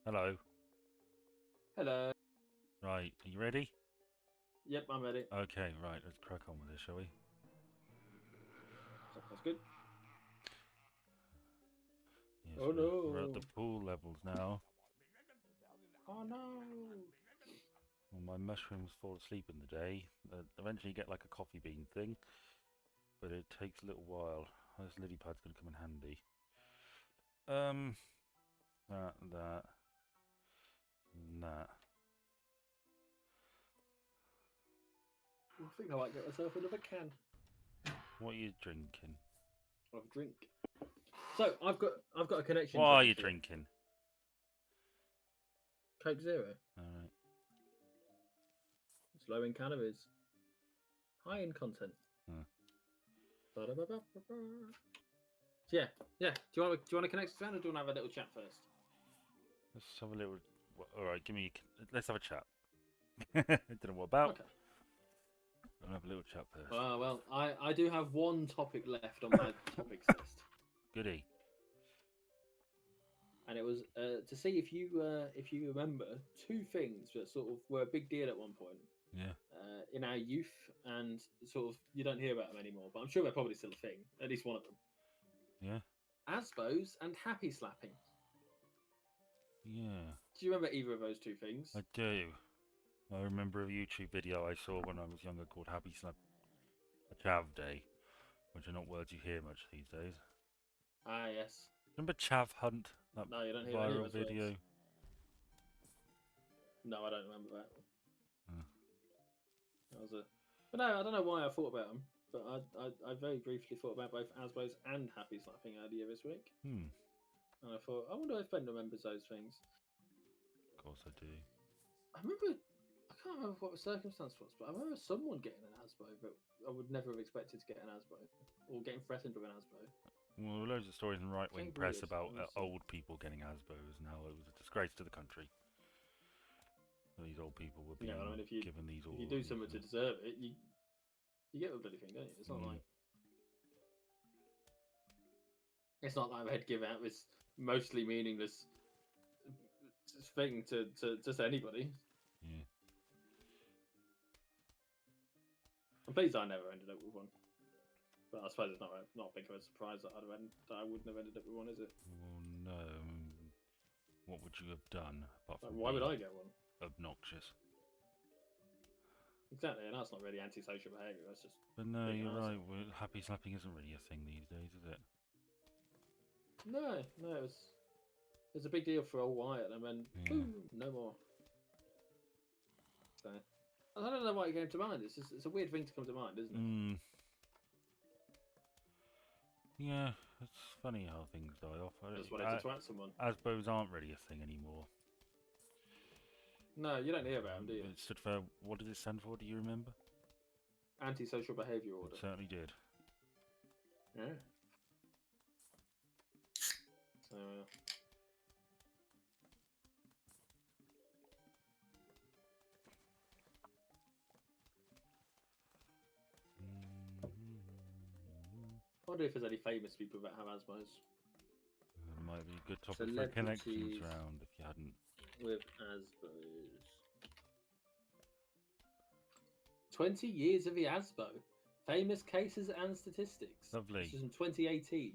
Hello. Hello. Right, are you ready? Yep, I'm ready. Okay, right, let's crack on with this, shall we? That's good. Yes, Oh we're at the no. pool levels now. Oh no. Well, my mushrooms fall asleep in the day. Eventually get like a coffee bean thing, but it takes a little while. This lily pad's going to come in handy. That, and that. I think I might get myself another can What are you drinking? of drink. So I've got a connection. What to are you for drinking? Coke Zero. Alright. It's low in calories, high in content. Ba-da-ba-ba-ba-ba. Yeah. Do you want to connect to sound, or do you want to have a little chat first? Let's have a little. Alright, let's have a chat. Don't know what about. Okay. I'll have a little chat first. Well, I do have one topic left on my topics list, Goody. and it was to see if you remember two things that sort of were a big deal at one point. Yeah. In our youth, and sort of you don't hear about them anymore, but I'm sure they're probably still a thing. At least one of them. Yeah. ASBOs and happy slapping. Yeah. Do you remember either of those two things? I do. I remember a YouTube video I saw when I was younger called Happy Slap a Chav Day, which are not words you hear much these days. Ah, yes. Remember Chav Hunt? That No, you don't hear any of viral those video? words. No, I don't remember that. That was a. But no, I don't know why I thought about them. But I very briefly thought about both ASBOs and happy slapping earlier this week. Hmm. And I thought, I wonder if Ben remembers those things. Of course I do. I remember. I can't remember what the circumstance was, but I remember someone getting an ASBO that I would never have expected to get an ASBO, or getting threatened with an ASBO. Well, loads of stories in right-wing Very press weird, about honestly. old people getting ASBOs and how it was a disgrace to the country. These old people were being Yeah, I mean, if you given these if you do something to deserve it, you get the bloody thing, don't you? It's not like they'd give out this mostly meaningless thing to just anybody. Yeah. I'm pleased I never ended up with one. But I suppose it's not big of a surprise that I wouldn't have ended up with one, is it? Well, no. What would you have done apart from Why would I get one? obnoxious? Exactly, and that's not really antisocial behaviour. That's just. But no, being you're an right. arsehole. Happy slapping isn't really a thing these days, is it? No, it was a big deal for old Wyatt, and then boom, no more. So I don't know why it came to mind. It's a weird thing to come to mind, isn't it? Yeah, it's funny how things die off. Just wanted to twat someone. ASBOs aren't really a thing anymore. No, you don't hear about them, do you? It stood for, what did it stand for? Do you remember? Antisocial behaviour order. It certainly did. Yeah. So. I wonder if there's any famous people that have ASBOs. It might be a good topic for connections round if you hadn't. With ASBOs. 20 years of the ASBO. Famous cases and statistics. Lovely. This is in 2018.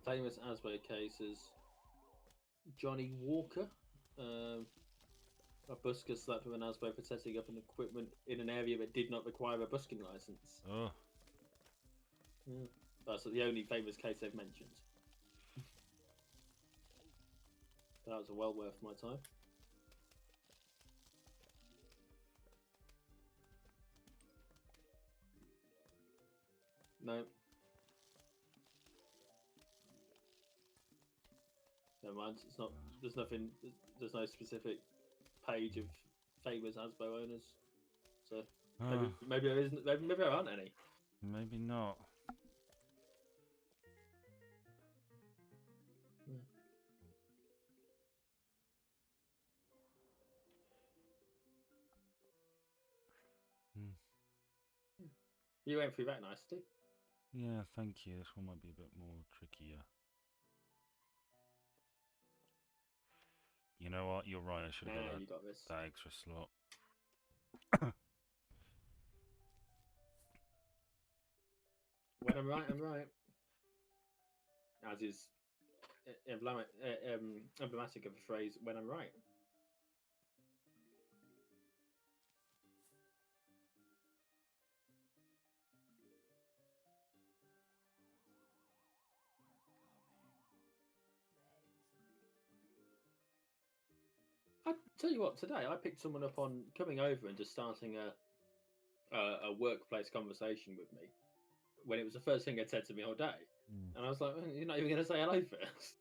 Famous ASBO cases. Johnny Walker. A busker slapped with an ASBO for setting up an equipment in an area that did not require a busking license. Oh. Yeah. That's the only famous case they've mentioned. That was well worth my time. No. Never mind. It's not. There's nothing. There's no specific page of famous ASBO owners. So maybe there isn't. Maybe there aren't any. Maybe not. You went through that nicely. Yeah, thank you. This one might be a bit more trickier. know what? You're right. I should have got You got this. that extra slot. When I'm right, I'm right. As is emblematic of the phrase "when I'm right." I tell you what, today I picked someone up on coming over and just starting a workplace conversation with me when it was the first thing they'd said to me all day, and I was like, "You're not even going to say hello first."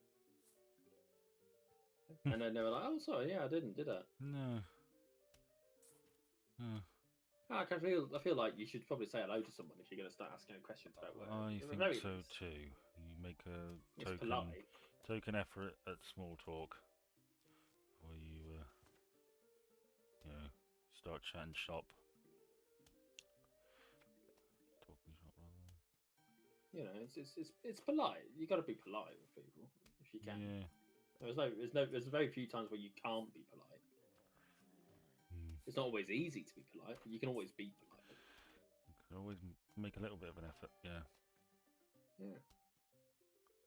And then they were like, "Oh, sorry, yeah, I didn't, did I?" No. I feel like you should probably say hello to someone if you're going to start asking questions about work. I At the think very so least. too. You make a It's polite. token effort at small talk, or you know, start chatting shop. Talking shop rather. You know, it's polite. You got to be polite with people if you can. Yeah. There's very few times where you can't be polite. It's not always easy to be polite, but you can always be polite. You can always make a little bit of an effort. Yeah. Yeah.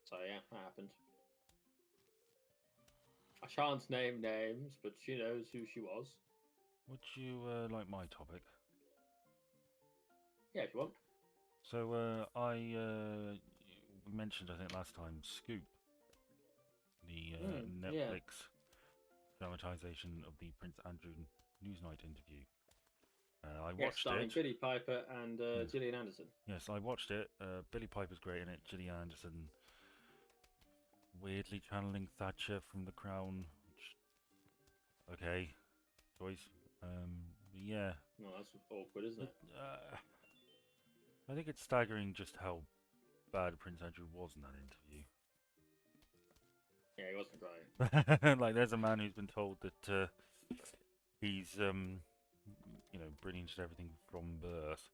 So yeah, that happened. I shan't name names, but she knows who she was. Would you like my topic? Yeah, if you want. So we mentioned, I think last time, Scoop, the Yeah. Netflix dramatization of the Prince Andrew Newsnight interview. I Yes, watched starring it. Billy Piper and Gillian Anderson. Yes, I watched it. Billy Piper's great in it. Gillian Anderson weirdly channeling Thatcher from The Crown. Which, okay, choice. Yeah. No, that's awkward, isn't it? I think it's staggering just how bad Prince Andrew was in that interview. Yeah, he wasn't great. Like, there's a man who's been told that he's, brilliant at everything from birth.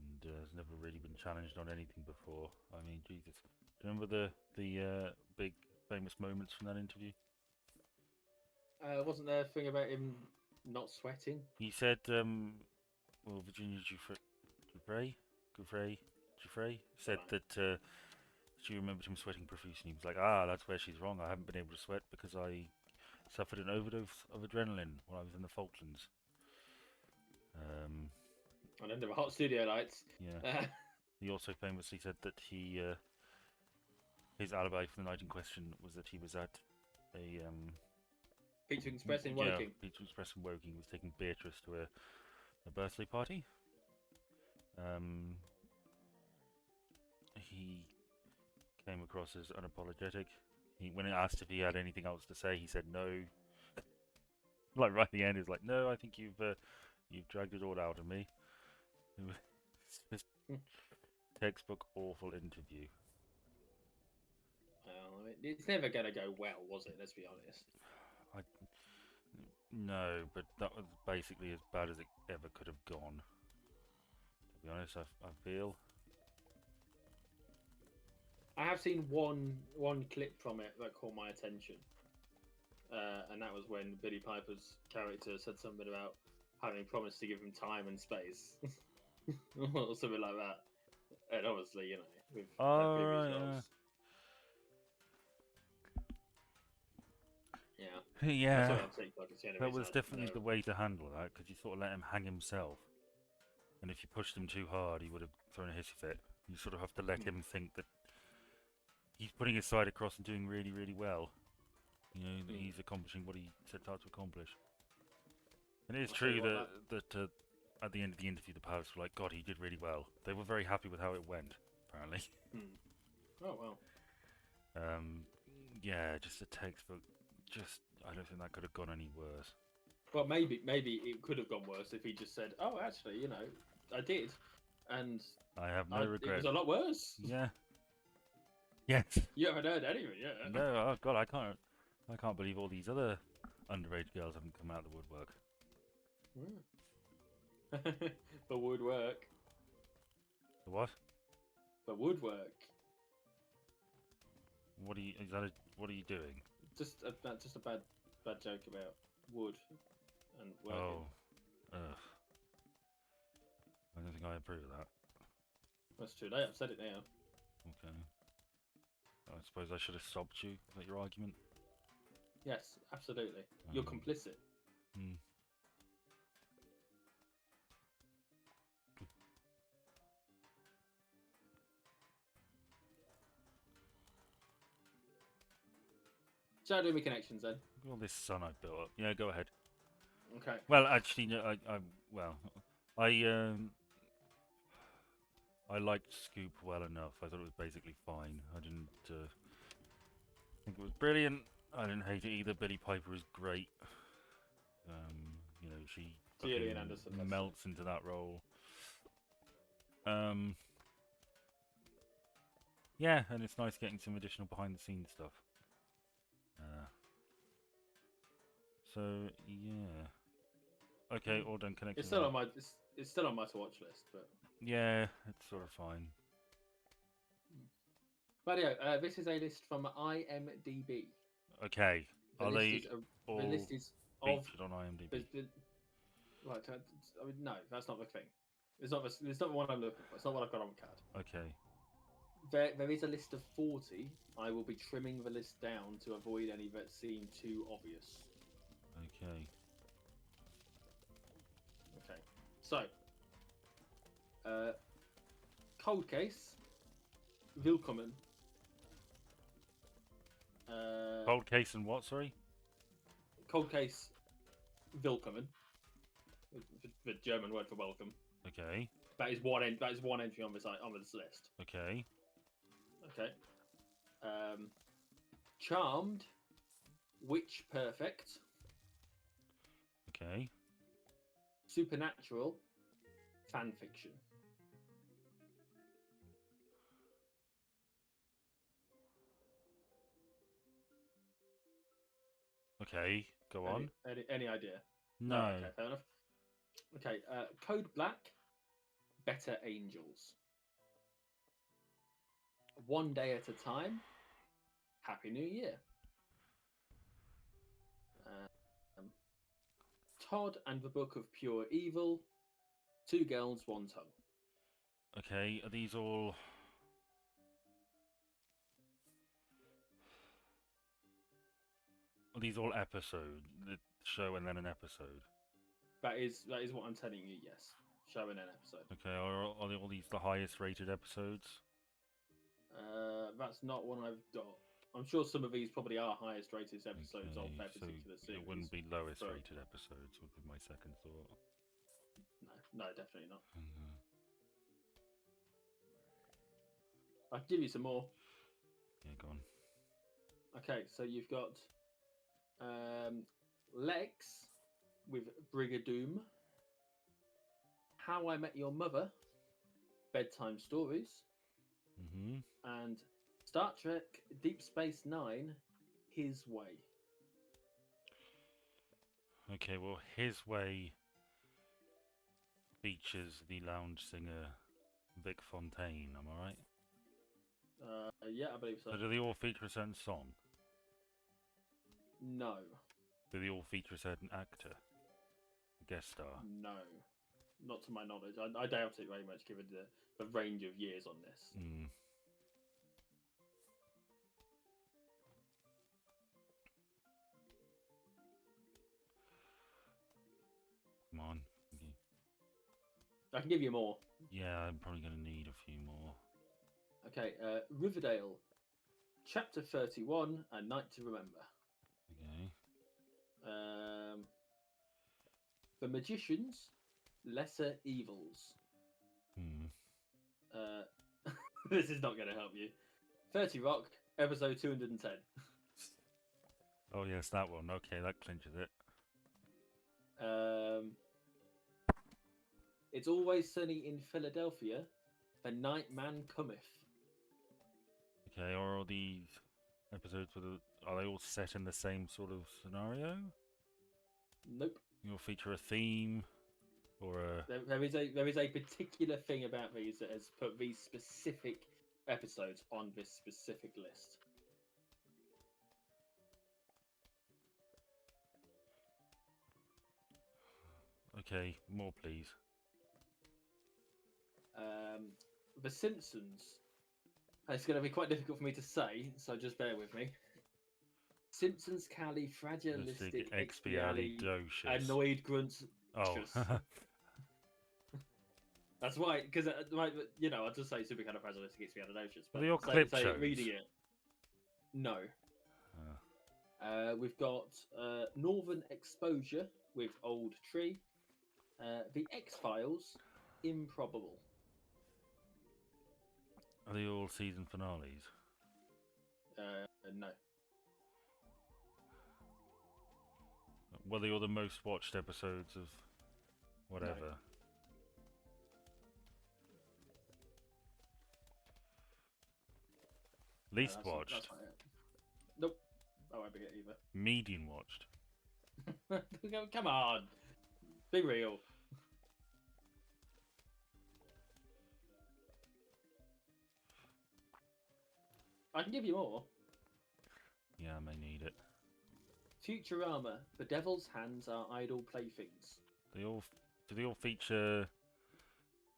And has never really been challenged on anything before. I mean, Jesus. Do you remember the big famous moments from that interview? Wasn't there a thing about him not sweating? He said, Virginia Giuffre said Right. that she remembered him sweating profusely. He was like, "Ah, that's where she's wrong. I haven't been able to sweat because I suffered an overdose of adrenaline while I was in the Falklands." And under the hot studio lights. Yeah. He also famously said that his alibi for the night in question was that he was at a Pizza Express in Woking. Pizza Express in Woking. He was taking Beatrice to a birthday party. He came across as unapologetic. When asked if he had anything else to say, he said no. Like right at the end, he's like, "No, I think you've dragged it all out of me." It was just textbook awful interview. Well, I mean, it's never going to go well, was it? Let's be honest. No, but that was basically as bad as it ever could have gone. To be honest, I feel. I have seen one clip from it that caught my attention, and that was when Billy Piper's character said something about having promised to give him time and space, or something like that. And obviously, you know, with previous roles. Yeah. Yeah, I saw it on TikTok. It's the only that reason was I definitely know. the way to handle that, because you sort of let him hang himself. And if you pushed him too hard, he would have thrown a hissy fit. You sort of have to let him think that he's putting his side across and doing really, really well. You know, that he's accomplishing what he set out to accomplish. And it is true that at the end of the interview, the palace were like, "God, he did really well." They were very happy with how it went, apparently. Oh, well. Yeah, just a textbook. I don't think that could have gone any worse. Well, maybe it could have gone worse if he just said, "Oh, actually, you know, I did," and I have no regret. It was a lot worse. Yeah. Yes. You haven't heard anything yet. No. Oh God, I can't believe all these other underage girls haven't come out of the woodwork. For woodwork. The what? For woodwork. What are you? Is that a, what are you doing? Just a bad joke about wood and working. Oh, ugh. I don't think I approve of that. That's true. I've said it now. Okay. I suppose I should have stopped you. Is that your argument? Yes, absolutely. You're complicit. Hmm. Shall I do my connections then? All this sun I've built up. Yeah, go ahead. Okay. Well, actually, no, I liked Scoop well enough. I thought it was basically fine. I didn't think it was brilliant. I didn't hate it either. Billy Piper is great. You know, she Gillian fucking Anderson, let's melts into that role. Yeah, and it's nice getting some additional behind-the-scenes stuff. So yeah. Okay, all done connecting. It's still on my it's still on my to watch list, but Yeah, it's sort of fine. but yeah, this is a list from IMDb. Okay, The are list they is all the list is of featured on IMDb? right. I mean, no, that's not the thing. It's not the one I'm looking for. It's not what I've got on card. Okay, There is a list of 40. I will be trimming the list down to avoid any that seem too obvious. okay. Okay, so Cold Case, Willkommen. Cold case and what? Sorry. Cold Case, Willkommen. The German word for welcome. Okay, That is one. That is one entry on this list. okay, Okay. Charmed, Witch Perfect, okay. Supernatural, fan fiction. Okay, go on. Any idea? No. Okay, fair enough. Okay, Code Black, Better Angels. One Day at a Time, Happy New Year. Todd and the Book of Pure Evil, Two Girls, One Tongue. Okay, are these all? Are these all episodes? The show and then an episode. That is what I'm telling you. Yes, show in an episode. Okay, are all these the highest rated episodes? That's not one I've got. I'm sure some of these probably are highest rated episodes of that So particular series. it wouldn't be lowest but rated episodes, would be my second thought. No, definitely not. Mhm. I can give you some more. Yeah, go on. Okay, so you've got Lex with Brigadoon, How I Met Your Mother, Bedtime Stories, and Star Trek Deep Space Nine, His Way. Okay, well, His Way features the lounge singer Vic Fontaine, am I right? Yeah, I believe so. So do they all feature a certain song? No. Do they all feature a certain actor? Guest star? No. Not to my knowledge. I doubt it very much given the range of years on this. Hmm. Come on. Okay. I can give you more. Yeah, I'm probably going to need a few more. Okay, Riverdale, Chapter 31, A Night to Remember. Okay. The Magicians, Lesser Evils. This is not going to help you. 30 Rock, episode 210. Oh, yes, that one. Okay, that clinches it. It's Always Sunny in Philadelphia, The Night Man Cometh. Okay, are all these episodes are they all set in the same sort of scenario? Nope. You'll feature a theme or a... There is a particular thing about these that has put these specific episodes on this specific list. Okay, more please. The Simpsons. It's going to be quite difficult for me to say, so just bear with me. Simpsons Cali fragilistic expiali expialidocious. annoyed grunts. Oh. That's why, because you know, I'll just say supercalifragilistic expialidocious. Are they all But clip say shows? reading it. No. Uh, We've got Northern Exposure with Old Tree. The X-Files, Improbable. are they all season finales? No. Were they all the most watched episodes of whatever? Least watched. That's not it. Nope. I won't be it either. Median watched. Come on. Be real. I can give you more. Yeah, I may need it. Futurama. The Devil's Hands Are Idle Playthings. Do they all feature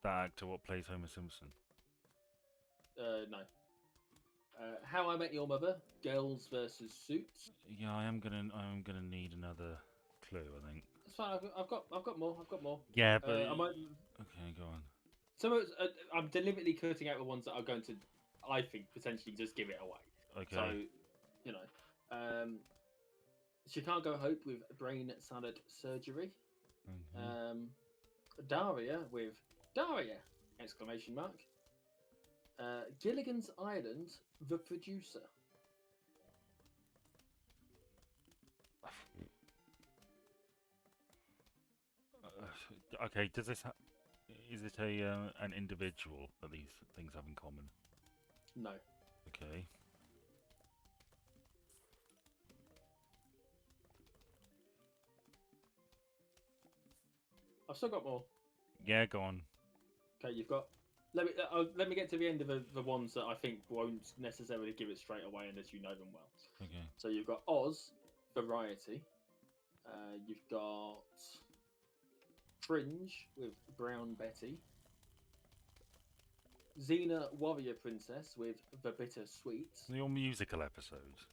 that actor what plays Homer Simpson? No. How I Met Your Mother. Girls versus Suits. Yeah, I'm gonna need another clue, I think. That's fine. I've got more. I've got more. Yeah, but I might. okay, go on. Some of I'm deliberately cutting out the ones that are going to, I think, potentially just give it away. Okay. So, you know, Chicago Hope with Brain Salad Surgery. Daria with Daria! Exclamation mark. Gilligan's Island, The Producer. Okay, does this is it an individual that these things have in common? No. Okay. I've still got more. Yeah, go on. Okay, you've got. Let me get to the end of the ones that I think won't necessarily give it straight away unless you know them well. Okay. So you've got Oz, Variety. You've got Fringe with Brown Betty. Xena Warrior Princess with The Bitter Sweet. They're all musical episodes.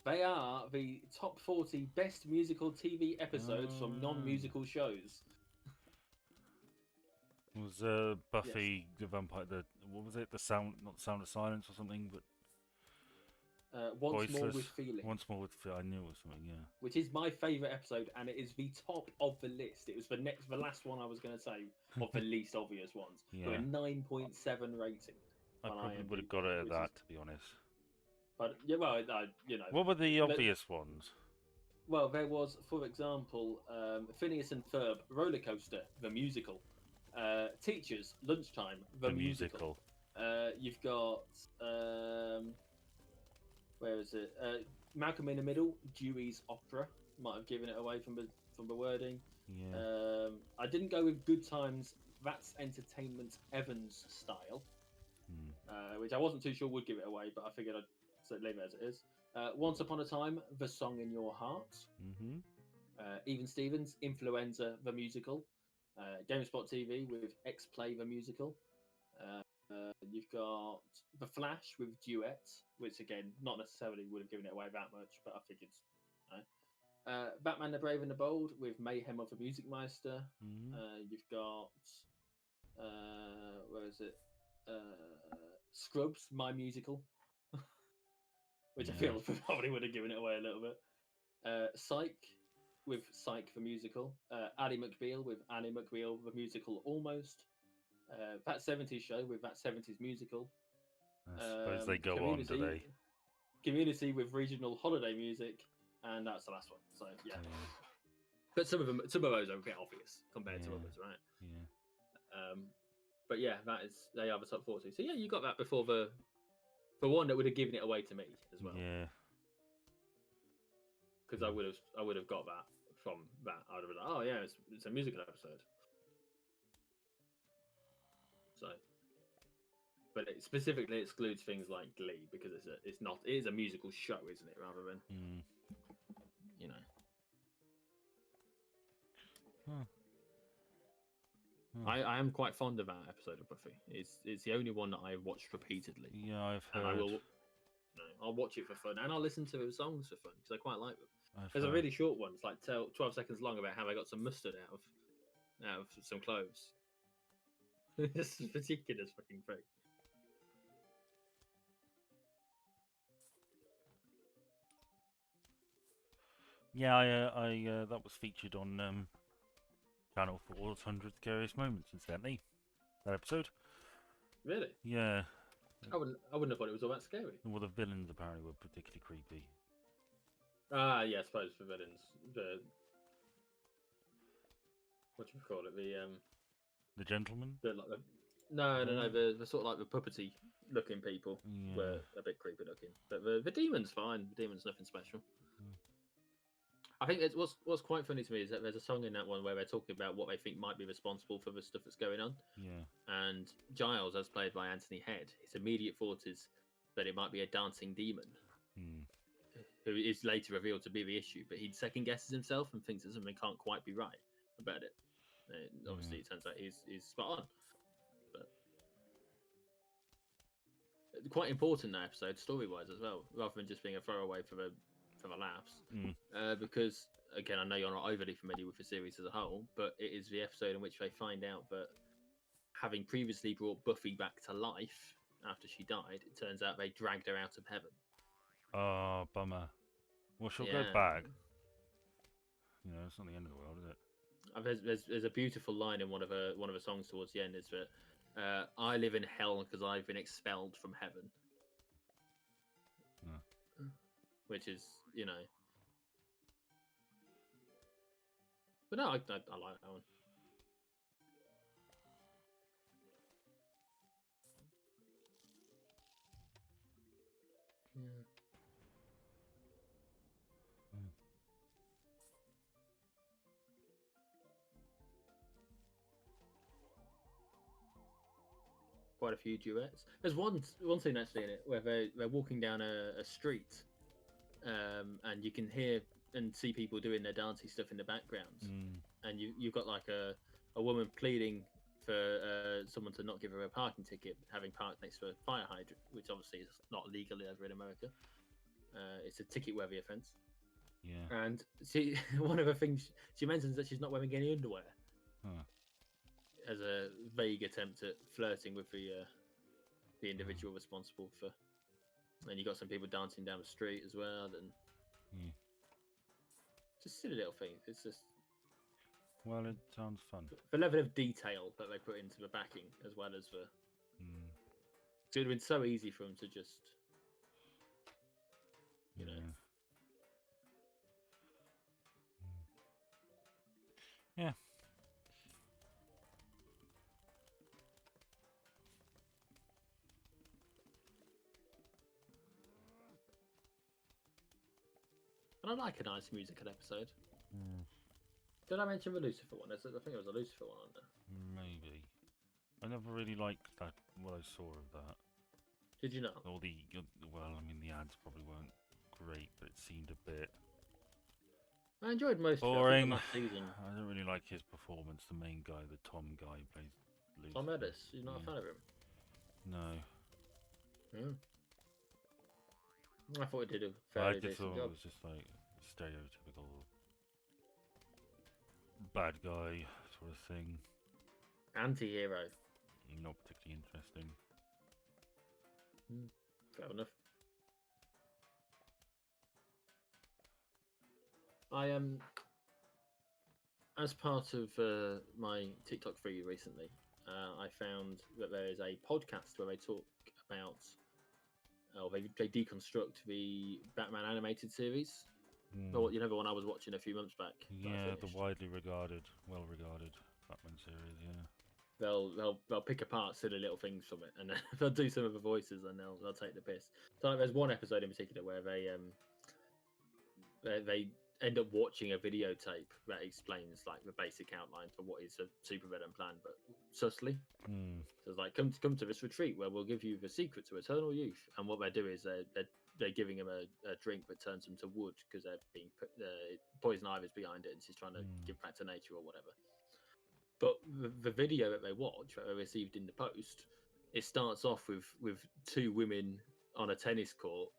They are the top 40 best musical TV episodes from non-musical shows. Was Buffy the Vampire what was it? The Sound of Silence or something? But Once More Voiceless. with Feeling. Once More with I knew it was something. Yeah. Which is my favourite episode, and it is the top of the list. It was the last one I was going to say of the least obvious ones. Yeah. With a 9.7 rating. I on probably would have IMDb, got it at which that, is- to be honest. But yeah, well, you know. What were the obvious ones? Well, there was, for example, Phineas and Ferb, Roller Coaster, the musical. Teachers, Lunchtime, the musical. You've got where is it? Malcolm in the Middle, Dewey's Opera. Might have given it away from the wording. Yeah. I didn't go with Good Times. That's Entertainment Evans style, which I wasn't too sure would give it away, but I figured I'd leave it as it is. Once Upon a Time, The Song in Your Heart. Mm-hmm. Even Stevens, Influenza, the musical. GameSpot TV with X-Play, the musical. You've got The Flash with Duet, which again, not necessarily would have given it away that much, but I figured. Batman the Brave and the Bold with Mayhem of the Music Meister. Mm-hmm. You've got where is it? Scrubs, My Musical, which I feel probably would have given it away a little bit. Psych with Psych the musical. Ally McBeal with Ally McBeal the musical almost. That 70s show with That 70s musical. I suppose they go on, do they? Community with regional holiday music, and that's the last one. So yeah. But some of those are a bit obvious compared to others, right? Yeah. But yeah, they are the top 40. So yeah, you got that before the one that would have given it away to me as well. Yeah. Because I would have got that from that. I'd have been like, oh yeah, it's a musical episode. So, but it specifically excludes things like Glee because it is a musical show, isn't it? Rather than you know. Huh. I am quite fond of that episode of Buffy. It's the only one that I've watched repeatedly, Yeah, I've and I heard. will. I'll watch it for fun, and I'll listen to the songs for fun because I quite like them. I've There's a heard. really short one. It's like 12 seconds long about how I got some mustard out of some clothes. It's a ridiculous fucking thing. Yeah, I that was featured on Channel 4's 100 Scariest Moments, incidentally. That episode. Really? Yeah. I wouldn't have thought it was all that scary. Well, the villains apparently were particularly creepy. Ah, yeah, I suppose for villains, the what do you call it? The gentleman? No, the sort of like the puppety looking people were a bit creepy looking, but the demon's fine. The demon's nothing special. I think what's quite funny to me is that there's a song in that one where they're talking about what they think might be responsible for the stuff that's going on. Yeah. And Giles, as played by Anthony Head, his immediate thought is that it might be a dancing demon, who is later revealed to be the issue. But he second guesses himself and thinks that something can't quite be right about it. And obviously, it turns out he's spot on. But quite important that episode, story-wise as well, rather than just being a throwaway for the laughs. Because again, I know you're not overly familiar with the series as a whole, but it is the episode in which they find out that having previously brought Buffy back to life after she died, it turns out they dragged her out of heaven. Oh, bummer. Well, she'll go back. You know, it's not the end of the world, is it? There's a beautiful line in one of the songs towards the end. Is that I live in hell because I've been expelled from heaven. Which is, you know. But no, I like that one. Yeah. Quite a few duets. There's one scene actually in it where they're walking down a street, and you can hear and see people doing their dancey stuff in the background, and you've got like a woman pleading for someone to not give her a parking ticket, having parked next to a fire hydrant, which obviously is not legal over in America. It's a ticket-worthy offence. Yeah. And one of the things she mentions that she's not wearing any underwear. As a vague attempt at flirting with the individual responsible for, and you got some people dancing down the street as well, and just silly little things. It's just well, it sounds fun. The level of detail that they put into the backing, as well as the. It would have been so easy for them to just, you know. Yeah. And I like a nice musical episode. Did I mention the Lucifer one? I think it was a Lucifer one on there. Maybe. I never really liked that. What I saw of that. Did you not? All the I mean, the ads probably weren't great, but it seemed a bit I enjoyed most boring. of it last season. I don't really like his performance. The main guy, the Tom guy, plays Lucifer. Tom Edis. You're not a fan of him? No. I thought he did a fairly I just decent thought job. it was just like stereotypical bad guy sort of thing. Anti-hero. Not particularly interesting. Fair enough. I as part of my TikTok feed recently, I found that there is a podcast where they talk about, they deconstruct the Batman animated series. Or, you know, the one I was watching a few months back. Yeah, the widely regarded, well-regarded Batman series. Yeah. They'll pick apart silly little things from it, and they'll do some of the voices, and they'll take the piss. So there's one episode in particular where they end up watching a videotape that explains like the basic outline for what is a supervillain plan, but subtly. So it's like, come to this retreat where we'll give you the secret to eternal youth, and what they do is they're giving him a drink that turns them to wood because they're being poison ivy's behind it, and she's trying to give back to nature or whatever. But the video that they watch, that they received in the post, it starts off with two women on a tennis court.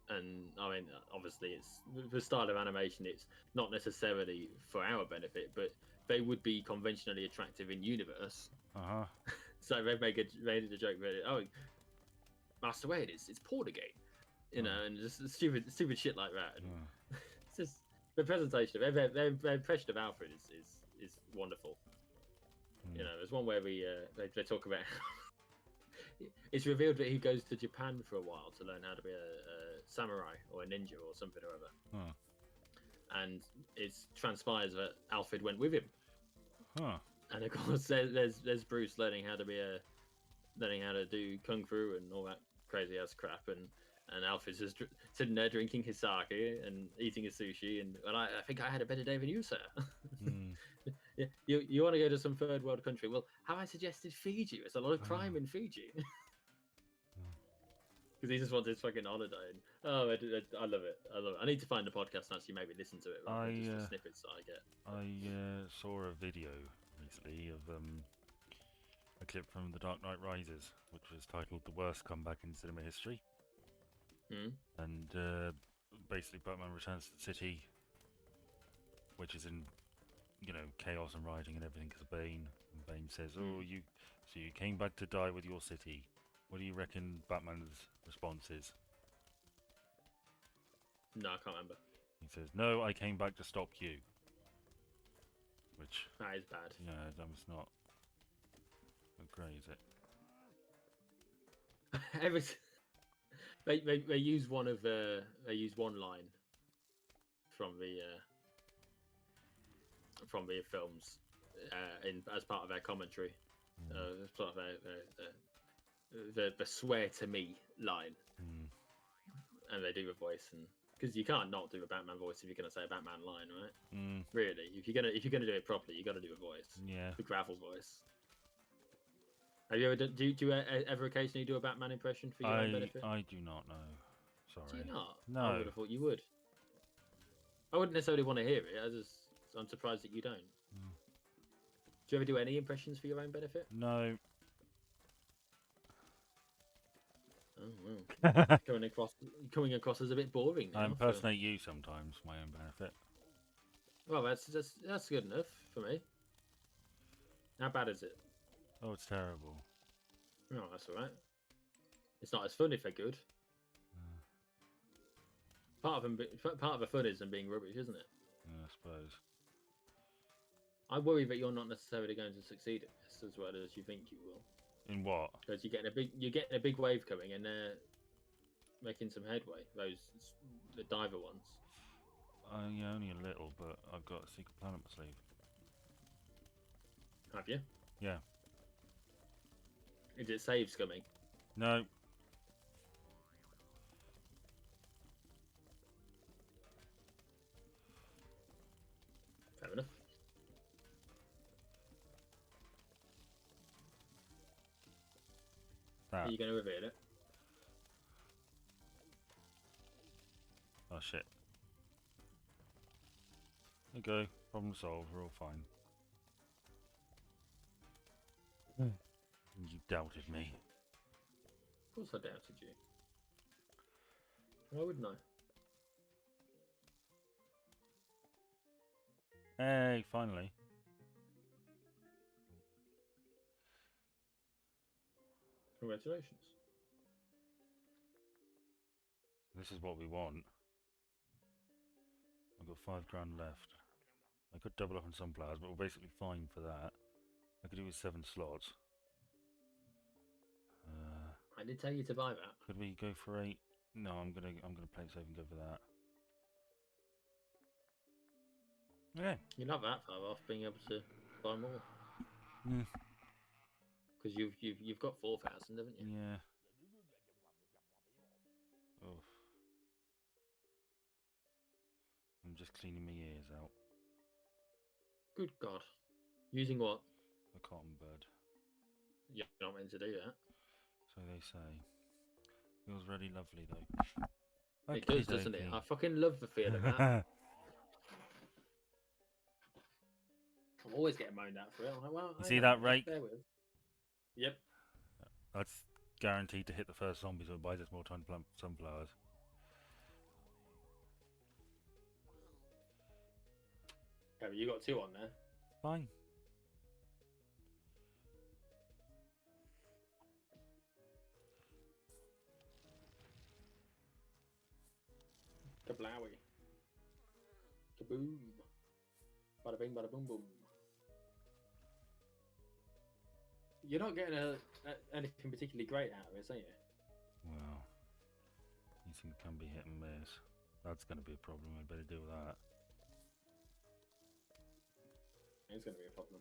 And I mean, obviously, it's the style of animation. It's not necessarily for our benefit, but they would be conventionally attractive in universe. So they made a joke that, oh, Master Wade, it's porn again, you know, and just stupid shit like that. And it's just the presentation of their impression of Alfred is wonderful. You know, there's one where they talk about. It's revealed that he goes to Japan for a while to learn how to be a samurai or a ninja or something or other. And it transpires that Alfred went with him. And of course, there's Bruce learning how to do kung fu and all that crazy ass crap, and Alfred's just sitting there drinking his sake and eating his sushi, and I think I had a better day than you, sir. Yeah, you want to go to some third world country? Well, have I suggested Fiji? There's a lot of crime in Fiji. Because he just wants his fucking holiday. And, I love it. I love it. I need to find the podcast and actually maybe listen to it. Rather than just the snippets that I get. I saw a video recently of a clip from The Dark Knight Rises, which was titled "The Worst Comeback in Cinema History." And basically, Batman returns to the city, which is in, you know, chaos and rioting and everything because of Bane. And Bane says, "Oh, you came back to die with your city. What do you reckon Batman's response is?" No, I can't remember. He says, "No, I came back to stop you." Which that is bad. Yeah, that was not great, is it? They use one line from the films as part of their commentary. As part of the swear to me line, and they do a voice, and because you can't not do a Batman voice if you're going to say a Batman line, right? Really, if you're gonna do it properly, you got to do a voice. Yeah, the gravel voice. Have you ever do you ever occasionally do a Batman impression for your own benefit? I do not know. Sorry. Do you not? No. I would have thought you would. I wouldn't necessarily want to hear it. I'm surprised that you don't. Do you ever do any impressions for your own benefit? No. Oh well. coming across as a bit boring now. I impersonate you sometimes for my own benefit. Well, that's good enough for me. How bad is it? Oh, it's terrible. No, that's alright. It's not as fun if they're good. Part of the fun is them being rubbish, isn't it? Yeah, I suppose. I worry that you're not necessarily going to succeed at this as well as you think you will. In what? Because you're getting a big wave coming, and they're making some headway. The diver ones. Yeah, only a little, but I've got a secret plan up my sleeve. Have you? Yeah. Is it saves coming? No. Fair enough. Are you going to reveal it? Oh shit. There you go. Problem solved. We're all fine. You doubted me. Of course I doubted you. Why wouldn't I? Hey, finally. Congratulations. This is what we want. I've got $5 grand left. I could double up on sunflowers, but we're basically fine for that. I could do with 7 slots. I did tell you to buy that. Could we go for 8? No, I'm gonna play it safe and go for that. Okay. You're not that far off being able to buy more. Because you've got 4,000, haven't you? Yeah. Oof. I'm just cleaning my ears out. Good God. Using what? A cotton bud. You're not meant to do that. So they say. Feels really lovely though. It does, doesn't it? I fucking love the feel of that. always getting moaned at for it. I'm like, well, You I see know, that just rake? bear with. Yep. That's guaranteed to hit the first zombie, so it buys us more time to plant sunflowers. Okay, but you got 2 on there. Fine. Kablowy. Kaboom. Bada bing, bada boom, boom. You're not getting anything particularly great out of this, are you? Well, these things can be hit and miss. That's going to be a problem. I better deal with that. It's going to be a problem.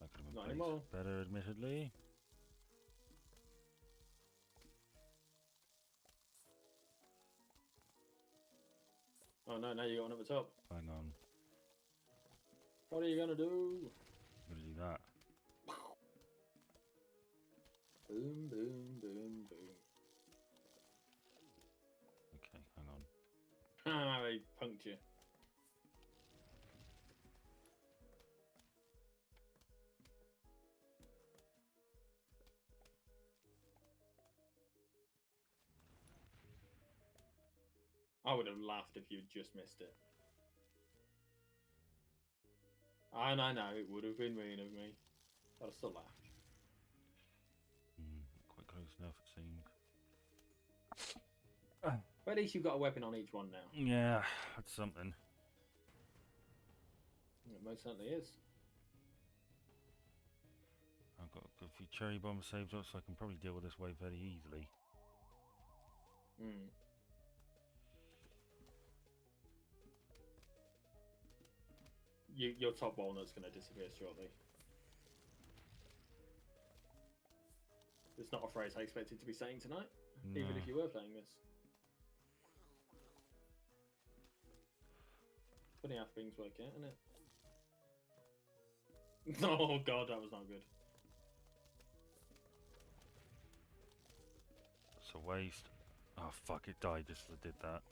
That could have been Not placed anymore. better, admittedly. Oh no, now you got one at the top. Hang on. What are you gonna do? I'm going to do that. Boom, boom, boom, boom. Okay, hang on. Ah, they punked you. I would have laughed if you'd just missed it. And I know it would have been mean of me. But I still laughed. Quite close enough, it seemed. But at least you've got a weapon on each one now. Yeah, that's something. It most certainly is. I've got a few cherry bombs saved up, so I can probably deal with this wave very easily. Hmm. Your top walnut's going to disappear shortly. It's not a phrase I expected to be saying tonight, even if you were playing this. Funny how things work out, isn't it? Oh god, that was not good. It's a waste. Oh fuck, it died just as I did that.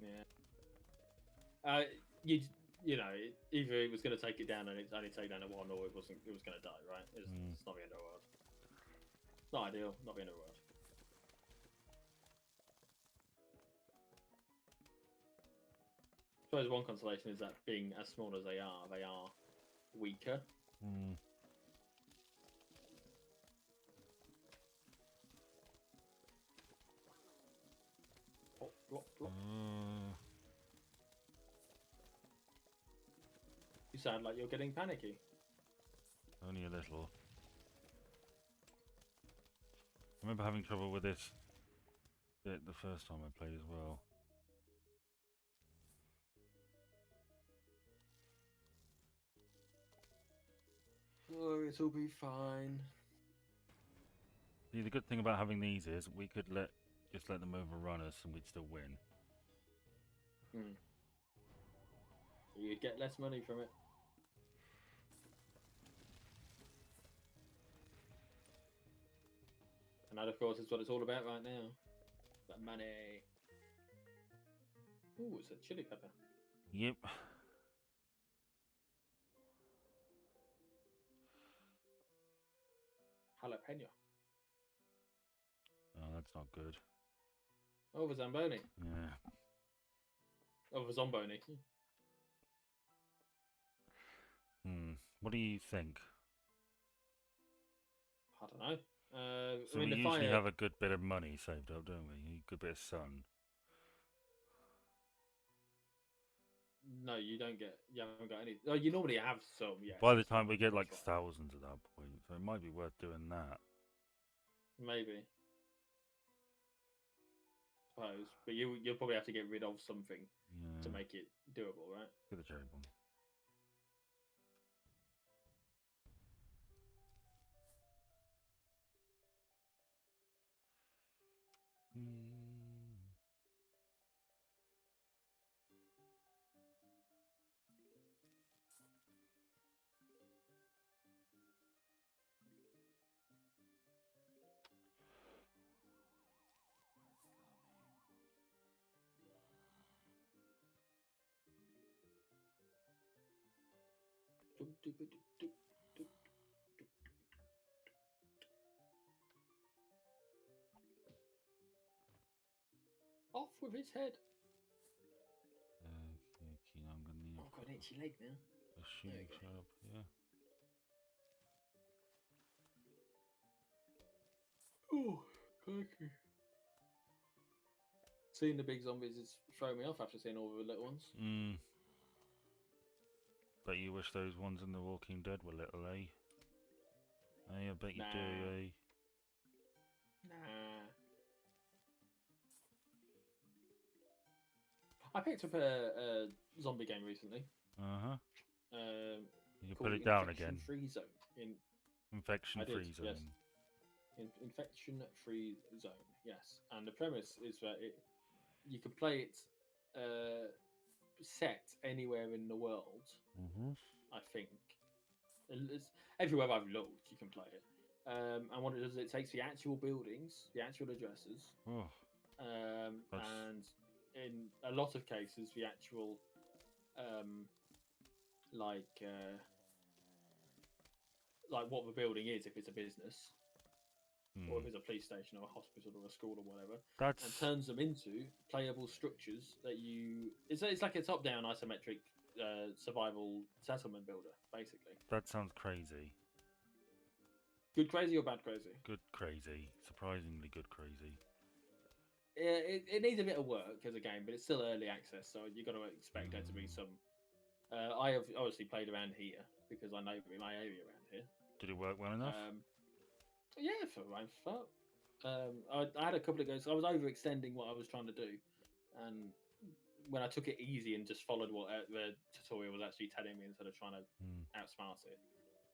Yeah. You know, either it was going to take it down and it's only take down a 1, or it was going to die, right? It's not the end of the world. It's not ideal, not the end of the world. I suppose one consolation is that being as small as they are weaker. Plop, plop, plop. You sound like you're getting panicky. Only a little. I remember having trouble with this bit the first time I played as well. Oh, it'll be fine. See, the good thing about having these is we could just let them overrun us and we'd still win. You'd get less money from it. And that, of course, is what it's all about right now. That money. Ooh, it's a chili pepper. Yep. Jalapeno. Oh, that's not good. Oh, the Zamboni. Yeah. Oh, the Zomboni. What do you think? I don't know. So I mean, we the usually fire... have a good bit of money saved up, don't we? A good bit of sun. No, you don't get... You haven't got any... Oh, you normally have some, yeah. By the time we get That's like right. thousands at that point, so it might be worth doing that. Maybe. Suppose. But you'll probably have to get rid of something to make it doable, right? Get the cherry bomb. Off with his head. Okay, now I'm gonna need Oh, I've got an itchy leg now. a shooting go. shot up here. Oh, crikey. Seeing the big zombies is throwing me off after seeing all the little ones. Bet you wish those ones in The Walking Dead were little, eh? I bet you do, eh? Nah. I picked up a zombie game recently. Uh-huh. You can Called put it down Infection again. Free Zone. Infection-free zone. Yes. Infection Free Zone, yes. And the premise is that you can play it set anywhere in the world. I think everywhere I've looked, you can play it. And what it does, it takes the actual buildings, the actual addresses, Oh, and in a lot of cases, the actual like what the building is, if it's a business, or if it's a police station or a hospital or a school or whatever, and turns them into playable structures that you. It's like a top-down isometric survival settlement builder, basically. that sounds crazy. Good crazy or bad crazy? Good crazy. Surprisingly good crazy. It needs a bit of work as a game, but it's still early access, so you've got to expect there to be some. I have obviously played around here because I know my area around here. Did it work well enough? Yeah, for my part. I had a couple of goes. I was overextending what I was trying to do, and when I took it easy and just followed what the tutorial was actually telling me instead of trying to outsmart it,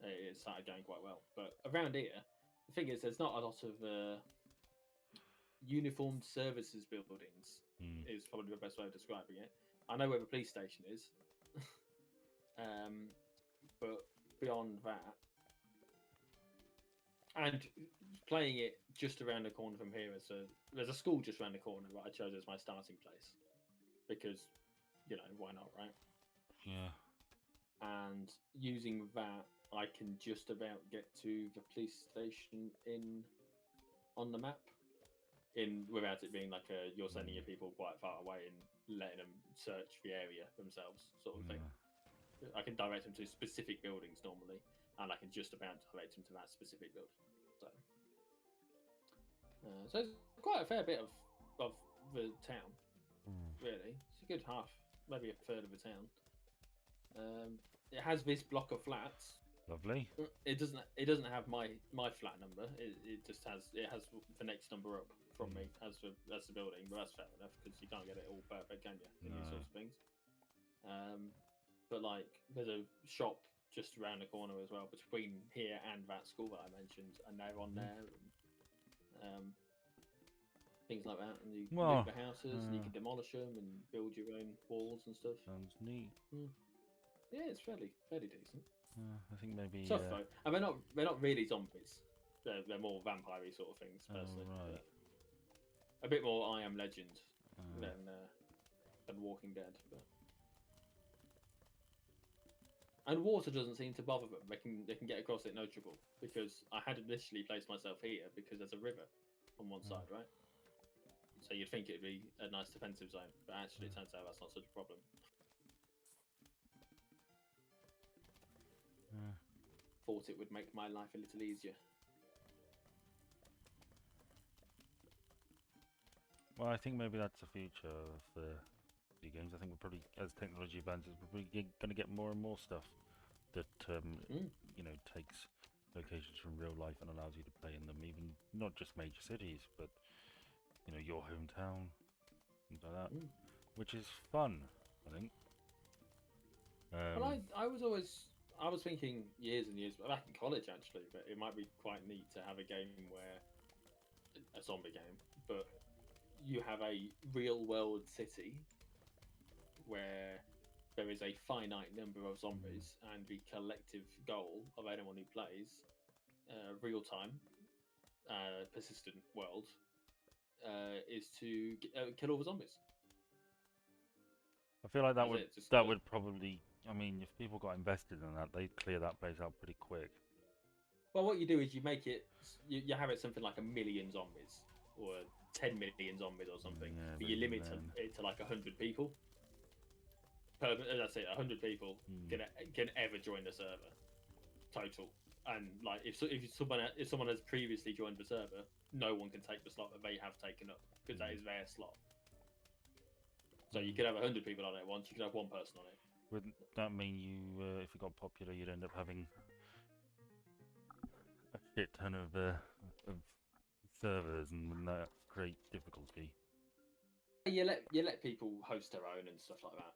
it started going quite well. But around here, the thing is, there's not a lot of uniformed services buildings. Is probably the best way of describing it. I know where the police station is, but beyond that. And playing it just around the corner from here, there's a school just around the corner that I chose as my starting place because, why not, right? Yeah. And using that, I can just about get to the police station on the map, without it being like you're sending your people quite far away and letting them search the area themselves, sort of thing. I can direct them to specific buildings normally. And I can just about direct them to that specific building. So it's quite a fair bit of the town, really. It's a good half, maybe a third of the town. It has this block of flats. Lovely. It doesn't have my flat number. It just has the next number up from me as the building, but that's fair enough because you can't get it all perfect, can you? In these sorts of things. But like, there's a shop just around the corner as well, between here and that school that I mentioned, and they're on there, and things like that. And you move the houses, and you can demolish them and build your own walls and stuff. Sounds neat. Yeah, it's fairly decent. I think maybe tough though, and they're not really zombies. They're more vampire-y sort of things, personally. Right. A bit more I Am Legend than Walking Dead, but. And water doesn't seem to bother them. They can get across it no trouble, because I had initially placed myself here because there's a river on one side, right? So you'd think it'd be a nice defensive zone, but actually it turns out that's not such a problem. Thought it would make my life a little easier. Well, I think maybe that's the future of video games. I think we're probably, as technology advances, we're probably going to get more and more stuff that takes locations from real life and allows you to play in them, even not just major cities, but your hometown, things like that, which is fun, I think. Well, I was thinking years and years back in college actually, but it might be quite neat to have a game where a zombie game, but you have a real world city where there is a finite number of zombies, and the collective goal of anyone who plays real time, persistent world is to kill all the zombies. I feel like that would probably I mean, if people got invested in that, they'd clear that place out pretty quick. Well, what you do is you make it, you have it something like 1,000,000 zombies or 10 million zombies or something, Yeah, but you but even limit then- it to like 100 people. That's it, 100 people can ever join the server total. And like if someone has previously joined the server, no one can take the slot that they have taken up because that is their slot. So you could have 100 people on it once, you could have one person on it. Wouldn't that mean you, if it got popular, you'd end up having a shit ton of servers, and wouldn't that create difficulty? You let people host their own and stuff like that,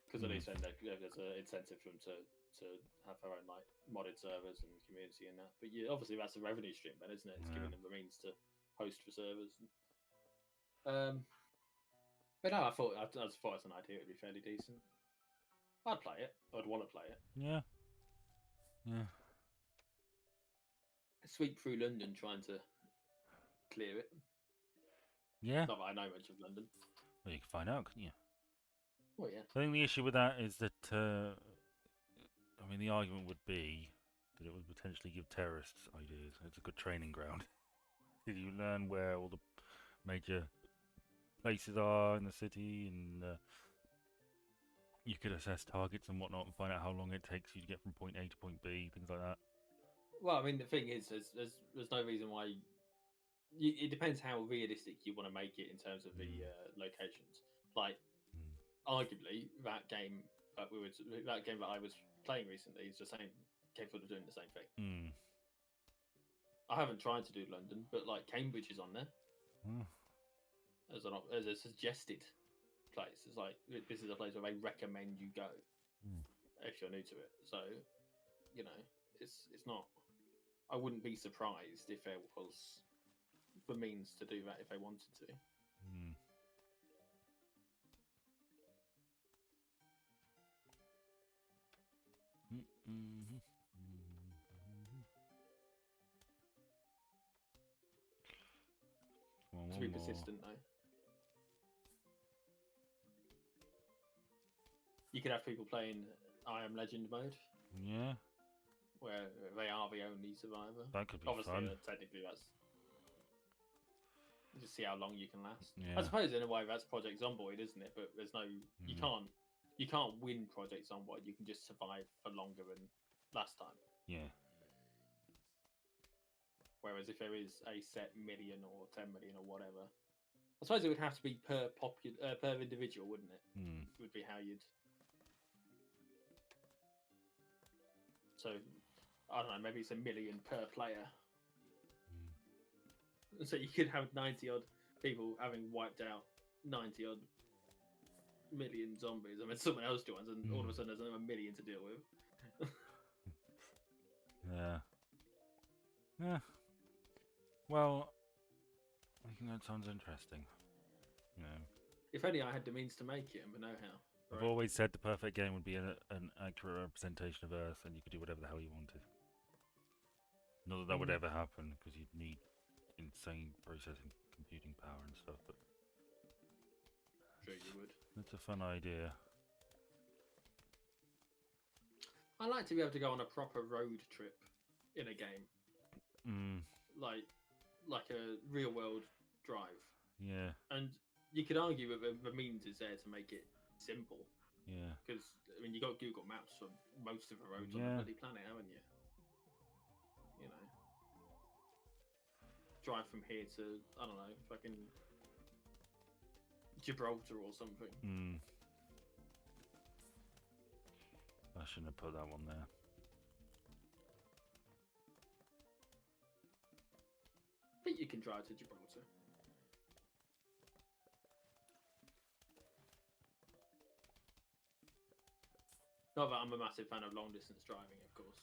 because at least then there's an incentive for them to have their own like modded servers and community and that. But obviously that's a revenue stream, then, isn't it? It's giving them the means to host for servers. But no, I thought as far as an idea, it'd be fairly decent. I'd play it. I'd want to play it. Yeah. Sweep through London trying to clear it. Yeah. Not that I know much of London. Well, you can find out, couldn't you? Well, yeah. I think the issue with that is that, I mean, the argument would be that it would potentially give terrorists ideas. It's a good training ground. Did you learn where all the major places are in the city, and you could assess targets and whatnot and find out how long it takes you to get from point A to point B, things like that. Well, I mean, the thing is, there's no reason why. It depends how realistic you want to make it in terms of the locations. Like, arguably, that game that I was playing recently is the same, capable of doing the same thing. I haven't tried to do London, but like Cambridge is on there as a suggested place. It's like this is a place where they recommend you go if you're new to it. So, you know, it's not. I wouldn't be surprised if there was the means to do that if they wanted to. To be persistent, though. You could have people playing I Am Legend mode. Yeah. Where they are the only survivor. That could be Obviously, fun. Technically, that's just see how long you can last. Yeah. I suppose in a way that's Project Zomboid, isn't it? But there's no, you can't win Project Zomboid. You can just survive for longer than last time. Yeah. Whereas if there is a set million or 10 million or whatever, I suppose it would have to be per individual, wouldn't it? Would be how you'd. So I don't know. Maybe it's 1 million per player. So you could have 90 odd people having wiped out 90 odd million zombies. I mean, someone else joins, and all of a sudden there's another 1 million to deal with. Yeah. Yeah. Well, I think that sounds interesting. You know, if only I had the means to make it and the know-how. I've always said the perfect game would be an accurate representation of Earth, and you could do whatever the hell you wanted. Not that that would ever happen, because you'd need insane processing computing power and stuff, but Sure you would. it's a fun idea. I like to be able to go on a proper road trip in a game. Like a real world drive. Yeah. And you could argue that the means is there to make it simple. Yeah. Because, I mean, you got Google Maps for most of the roads on the bloody planet, haven't you? You know. Drive from here to, I don't know, fucking Gibraltar or something. I shouldn't have put that one there. I think you can drive to Gibraltar. Not that I'm a massive fan of long distance driving, of course.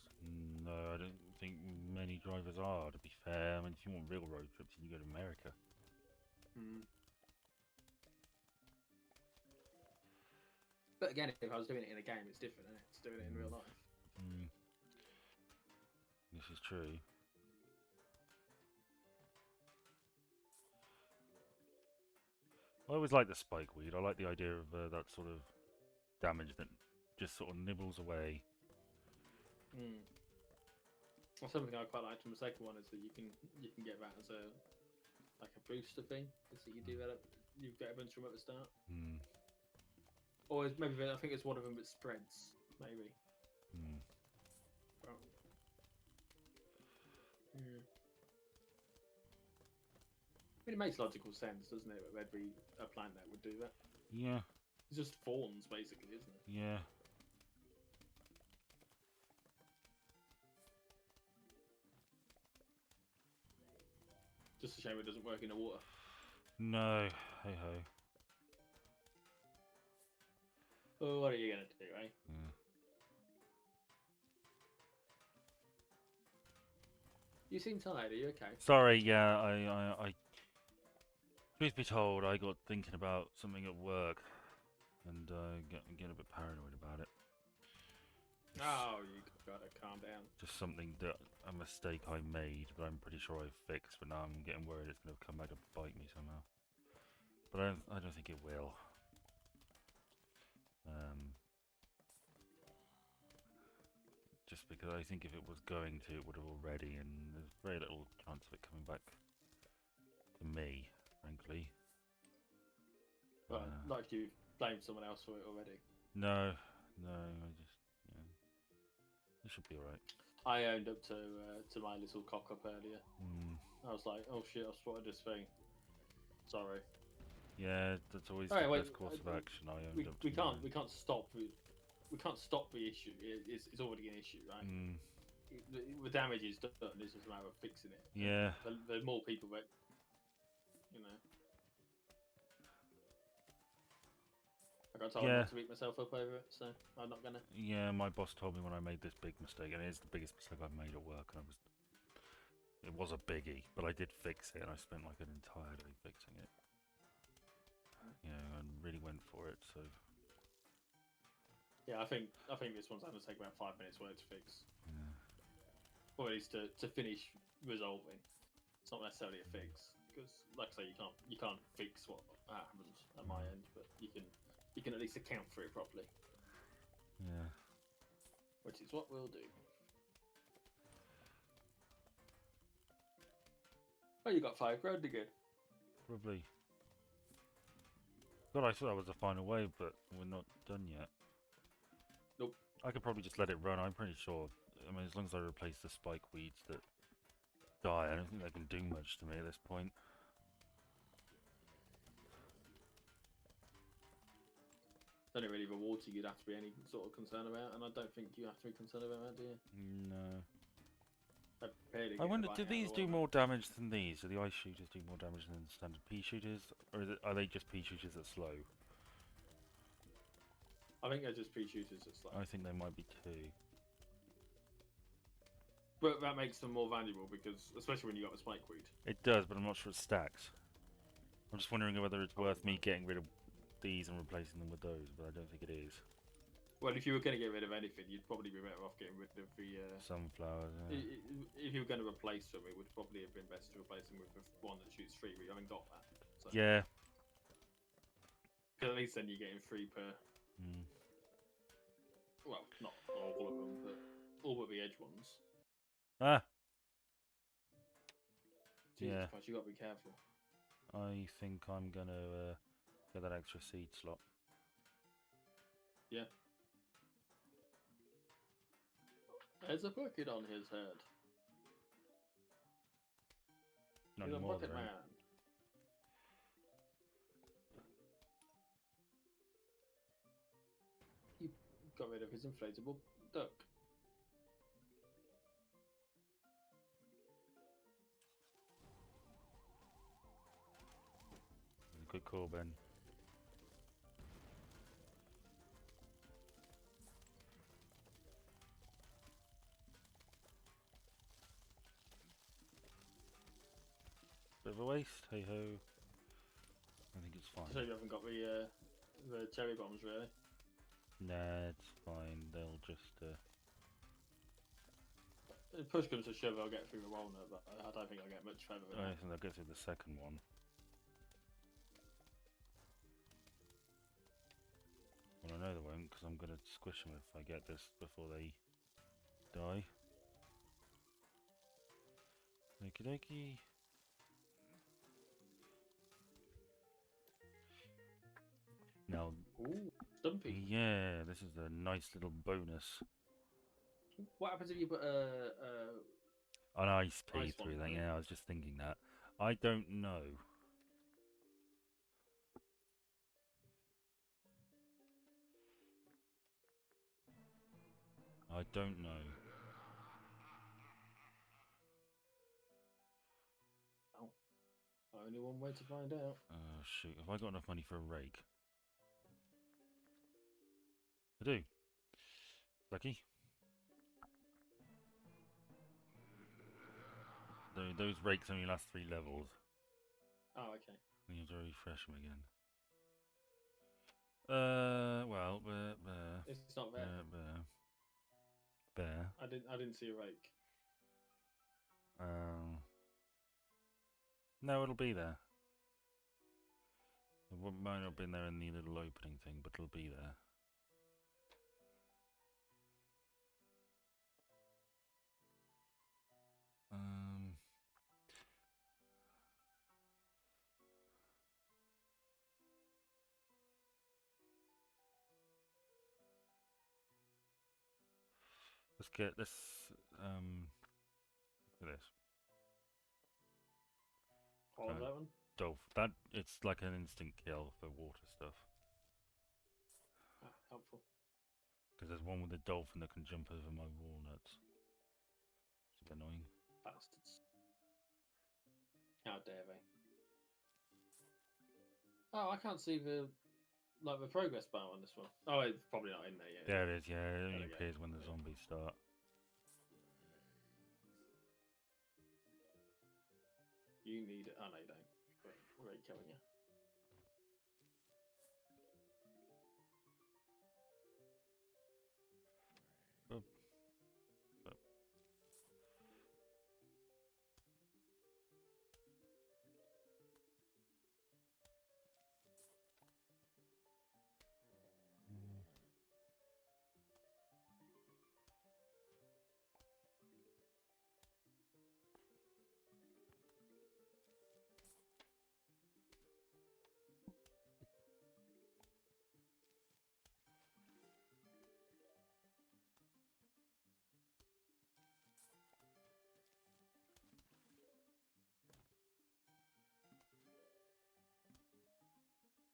No, I don't think many drivers are, to be fair. I mean, if you want real road trips, you go to America. But again, if I was doing it in a game, it's different, isn't it? It's doing it in real life. This is true. I always like the spike weed. I like the idea of that sort of damage that just sort of nibbles away. Mm. Well, something I quite liked from the second one is that you can get that as a booster thing. Is that you do that? You get a bunch from at the start, or maybe I think it's one of them that spreads. Maybe. Well, I mean, it makes logical sense, doesn't it? That there'd be a plant that would do that. Yeah. It's just fawns, basically, isn't it? Yeah. Just a shame it doesn't work in the water. No. Hey ho. Well, what are you gonna do, eh? Yeah. You seem tired. Are you okay? Sorry. Yeah. I. Truth be told, I got thinking about something at work, and get a bit paranoid about it. Oh, you gotta calm down. Just something that a mistake I made, but I'm pretty sure I fixed. But now I'm getting worried it's going to come back to bite me somehow. But I don't think it will. Just because I think if it was going to, it would have already, and there's very little chance of it coming back to me, frankly. Right, like you blamed someone else for it already. No, I just, yeah, it should be alright. I owned up to my little cock up earlier. I was like, oh shit, I've spotted this thing. Sorry. Yeah, that's always Alright, the wait, best course of action. I owned up to we can't mine. we can't stop the issue. It's already an issue, right? The damage is done. It's just a matter of fixing it. Yeah. There's more people that, you know. I got told not to beat myself up over it, so I'm not gonna. Yeah, my boss told me when I made this big mistake, and it is the biggest mistake I've made at work, and it was a biggie, but I did fix it, and I spent like an entire day fixing it. You know, and really went for it, so. Yeah, I think this one's going to take about 5 minutes work to fix. Yeah. Or at least to finish resolving. It's not necessarily a fix, because like I say, you can't fix what happens at my end, but you can at least account for it properly. Yeah. Which is what we'll do. Oh, you got $5 grand again. Probably. God, I thought that was the final wave, but we're not done yet. Nope. I could probably just let it run. I'm pretty sure. I mean, as long as I replace the spike weeds that die, I don't think they can do much to me at this point. It's only really the water you'd have to be any sort of concern about, and I don't think you have to be concerned about that, do you? No. I wonder, do these do more damage than these? Do the ice shooters do more damage than the standard pea shooters? Or are they just pea shooters that slow? I think they're just pea shooters that slow. I think they might be too. But that makes them more valuable, because, especially when you got the spike weed. It does, but I'm not sure it stacks. I'm just wondering whether it's worth me getting rid of these and replacing them with those, but I don't think it is. Well, if you were going to get rid of anything, you'd probably be better off getting rid of the... Sunflowers, yeah. If you were going to replace them, it would probably have been best to replace them with the one that shoots 3, but you haven't got that. So. Yeah. Because at least then you're getting 3 per... Well, not all of them, but all but the edge ones. Ah! Jesus Yeah. Christ, you got to be careful. I think I'm going to get that extra seed slot. Yeah. There's a bucket on his head. Not He's a anymore, bucket though. man. He got rid of his inflatable duck. Good call, Ben. Bit of a waste, hey ho. I think it's fine. So you haven't got the cherry bombs, really? Nah, it's fine. They'll just. If push comes to shove, I'll get through the walnut, but I don't think I'll get much further than I that. think they'll go through the second one. Well, I know they won't, because I'm going to squish them if I get this before they die. Okie dokie. Now, Ooh, Stumpy. yeah, this is a nice little bonus. What happens if you put An ice pea Ice one, through that, right? yeah, I was just thinking that. I don't know. I don't know. Oh, only one way to find out. Shoot, have I got enough money for a rake? I do. Lucky. Those rakes only last 3 levels. Oh, okay. You have to refresh them again. Well, It's not there. bear. I didn't see a rake. No, it'll be there. It might not have been there in the little opening thing, but it'll be there. Let's get this. Look at this. What was that one? That it's like an instant kill for water stuff. Ah, helpful. Because there's one with a dolphin that can jump over my walnuts. It's a bit annoying. Bastards. How dare they? Oh, I can't see the progress bar on this one. Oh, it's probably not in there yet. There it is. Yeah, it only we go. appears when the zombies start. You need it. Oh no, you don't. Right, killing you. Oh.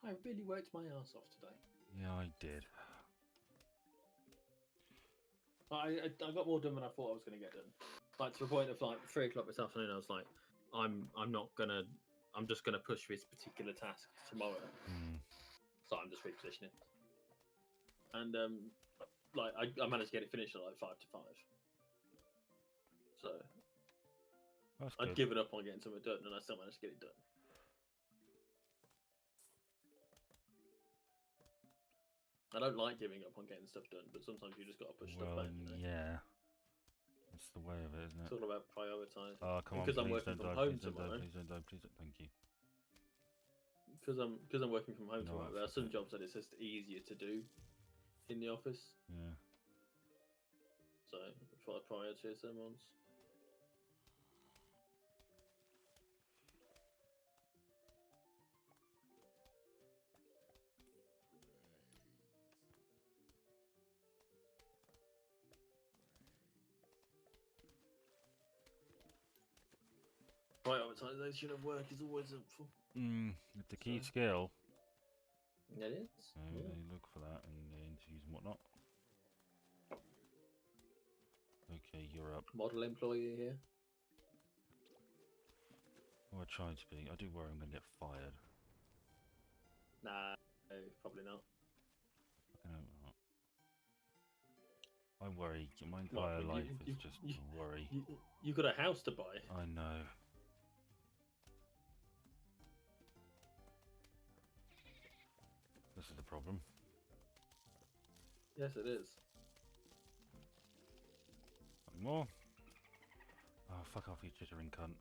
I really worked my ass off today. Yeah, I did. I got more done than I thought I was going to get done. Like to the point of like 3 o'clock this afternoon, I was like, I'm just gonna push this particular task tomorrow. So I'm just repositioning. And like I managed to get it finished at like 5 to 5. So That's I'd good. given up on getting something done, and I still managed to get it done. I don't like giving up on getting stuff done, but sometimes you just got to push stuff back. You know? Yeah. It's the way of it, isn't it? It's all about prioritising. Oh, come on, because I'm please working don't from die, home please don't die, tomorrow. please don't die, please don't. Thank you. Because I'm working from home No, tomorrow. There are some jobs that it's just easier to do in the office. Yeah. So try to prioritise them ones. Prioritisation of work is always helpful. It's a key skill. It is. They look for that in the interviews and whatnot. Okay, you're up. Model employee here. Oh, I tried to be. I do worry I'm going to get fired. Nah, no, probably not. I worry. My entire life is just worry. You got a house to buy. I know. This is the problem. Yes, it is. Nothing more. Oh, fuck off, you chittering cunt.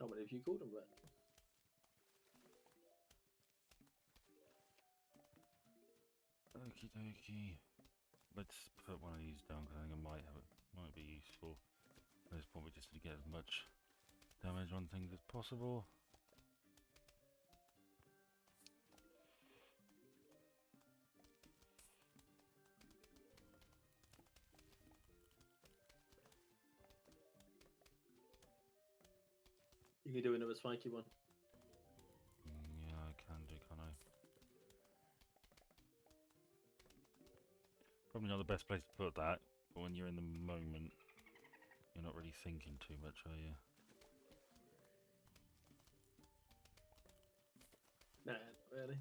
How many have you called them, Brett? Okie dokie. Let's put one of these down because I think it might be useful. There's probably just to get as much damage on things as possible. You can do another spiky one. Yeah, I can do, can't I? Probably not the best place to put that, but when you're in the moment, you're not really thinking too much, are you? Nah, not really.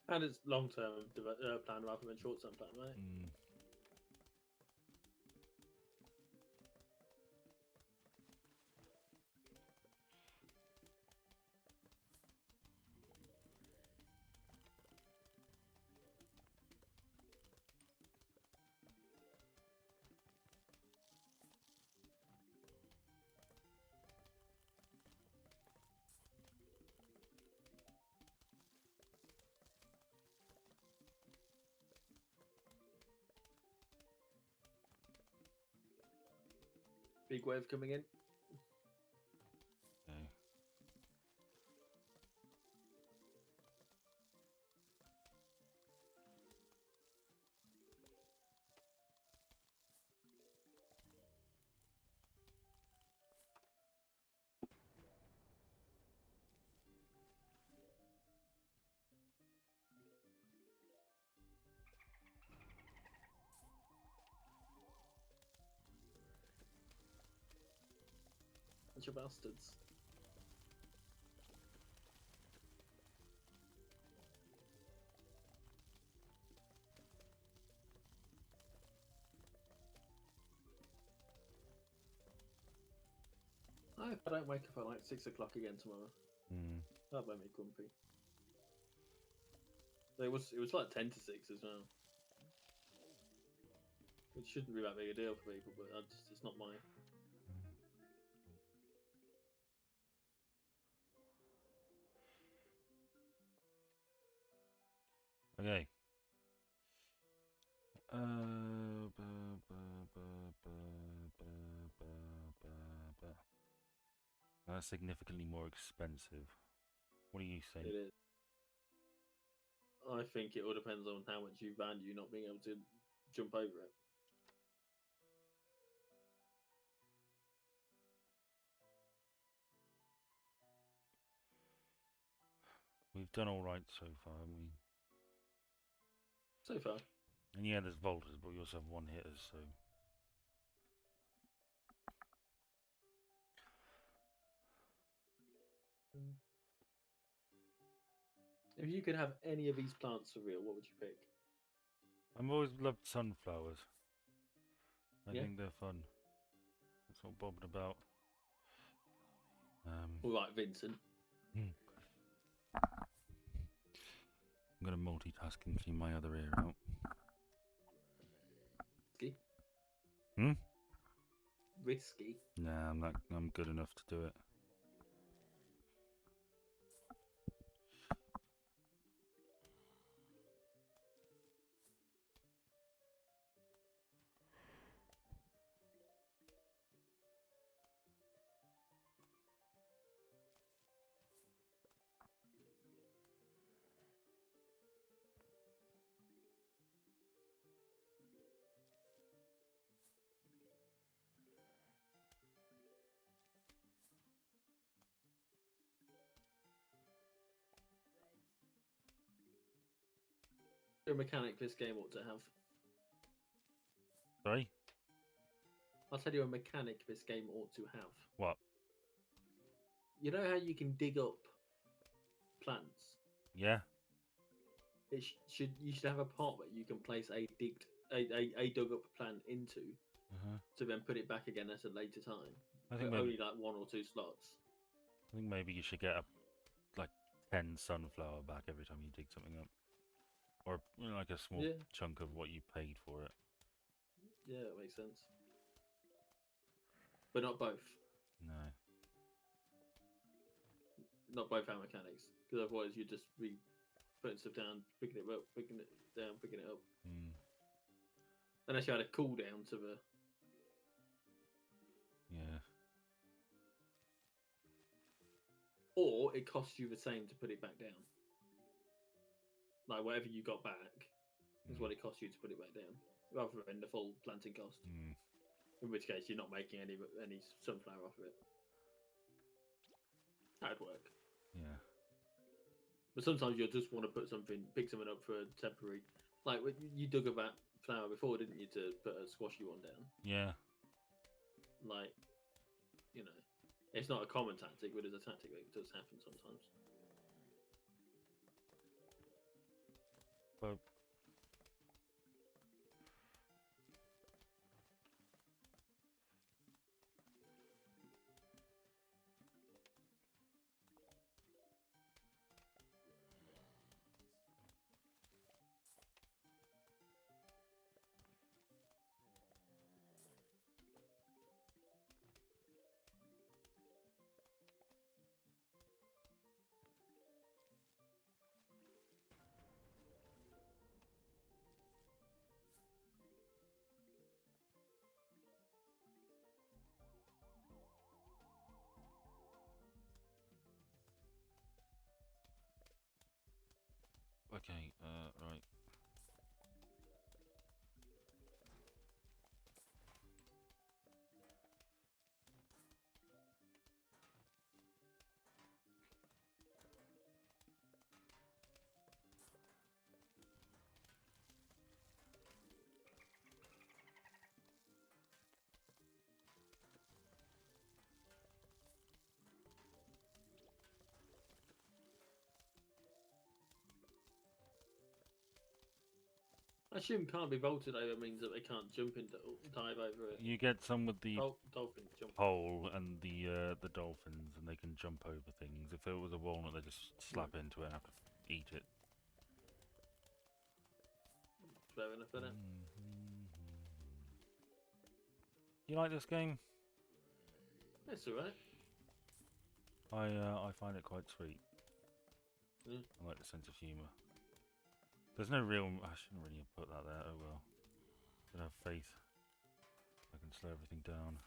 And it's long-term plan rather than short-term plan, right? Mm. Big wave coming in. Okay. Bunch of bastards. I hope I don't wake up at like 6 o'clock again tomorrow. Mm. That made me grumpy. It was like 10 to 6 as well. It shouldn't be that big a deal for people, but it's not my. Okay. That's significantly more expensive. What do you think? It is. I think it all depends on how much you value not being able to jump over it. We've done all right so far, haven't we? So far. And yeah, there's volters, but we also have one hitters, so. If you could have any of these plants for real, what would you pick? I've always loved sunflowers. I Yeah? think they're fun. That's what bobbing about. All right, Vincent. I'm gonna multitask and clean my other ear out. Risky. Hmm? Risky. Nah, I'm good enough to do it. A mechanic this game ought to have. Sorry? I'll tell you a mechanic this game ought to have. What? You know how you can dig up plants? Yeah? You should have a pot that you can place a dug up plant into to then put it back again at a later time. I think But maybe only like 1 or 2 slots. you should get like 10 sunflower back every time you dig something up. Or like a small Yeah. chunk of what you paid for it. Yeah, that makes sense. but not both. No. Not both our mechanics, because otherwise you'd just be putting stuff down, picking it up, picking it down, picking it up. Mm. Unless you had a cooldown to the. Yeah. Or it costs you the same to put it back down. Like whatever you got back is what it costs you to put it back down, rather than the full planting cost. Mm. In which case, you're not making any sunflower off of it. That'd work. Yeah. But sometimes you'll just want to pick something up for a temporary. Like you dug up that flower before, didn't you, to put a squashy one down? Yeah. Like, you know, it's not a common tactic, but it's a tactic that does happen sometimes. But okay, right. I assume can't be vaulted over means that they can't jump into dive over it. You get some with the Dolphins jump. pole and the dolphins, and they can jump over things. If it was a walnut, they just slap into it and have to eat it. Fair enough, innit? You like this game? It's alright. I find it quite sweet. Mm. I like the sense of humour. There's no real. I shouldn't really have put that there. Oh well. But have faith. I can slow everything down.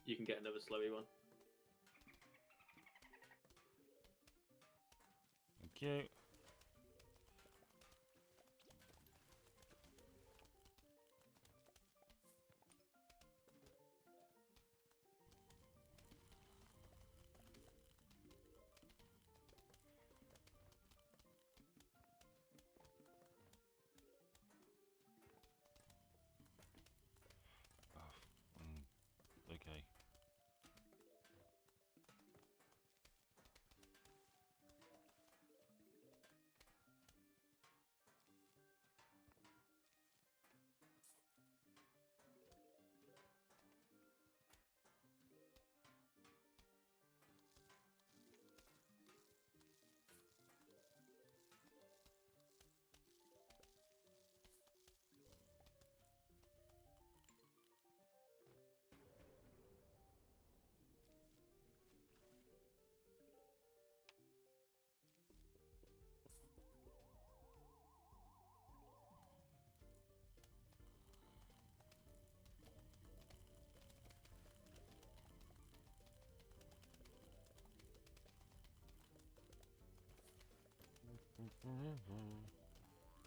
You can get another slowy one. Thank you. Okay.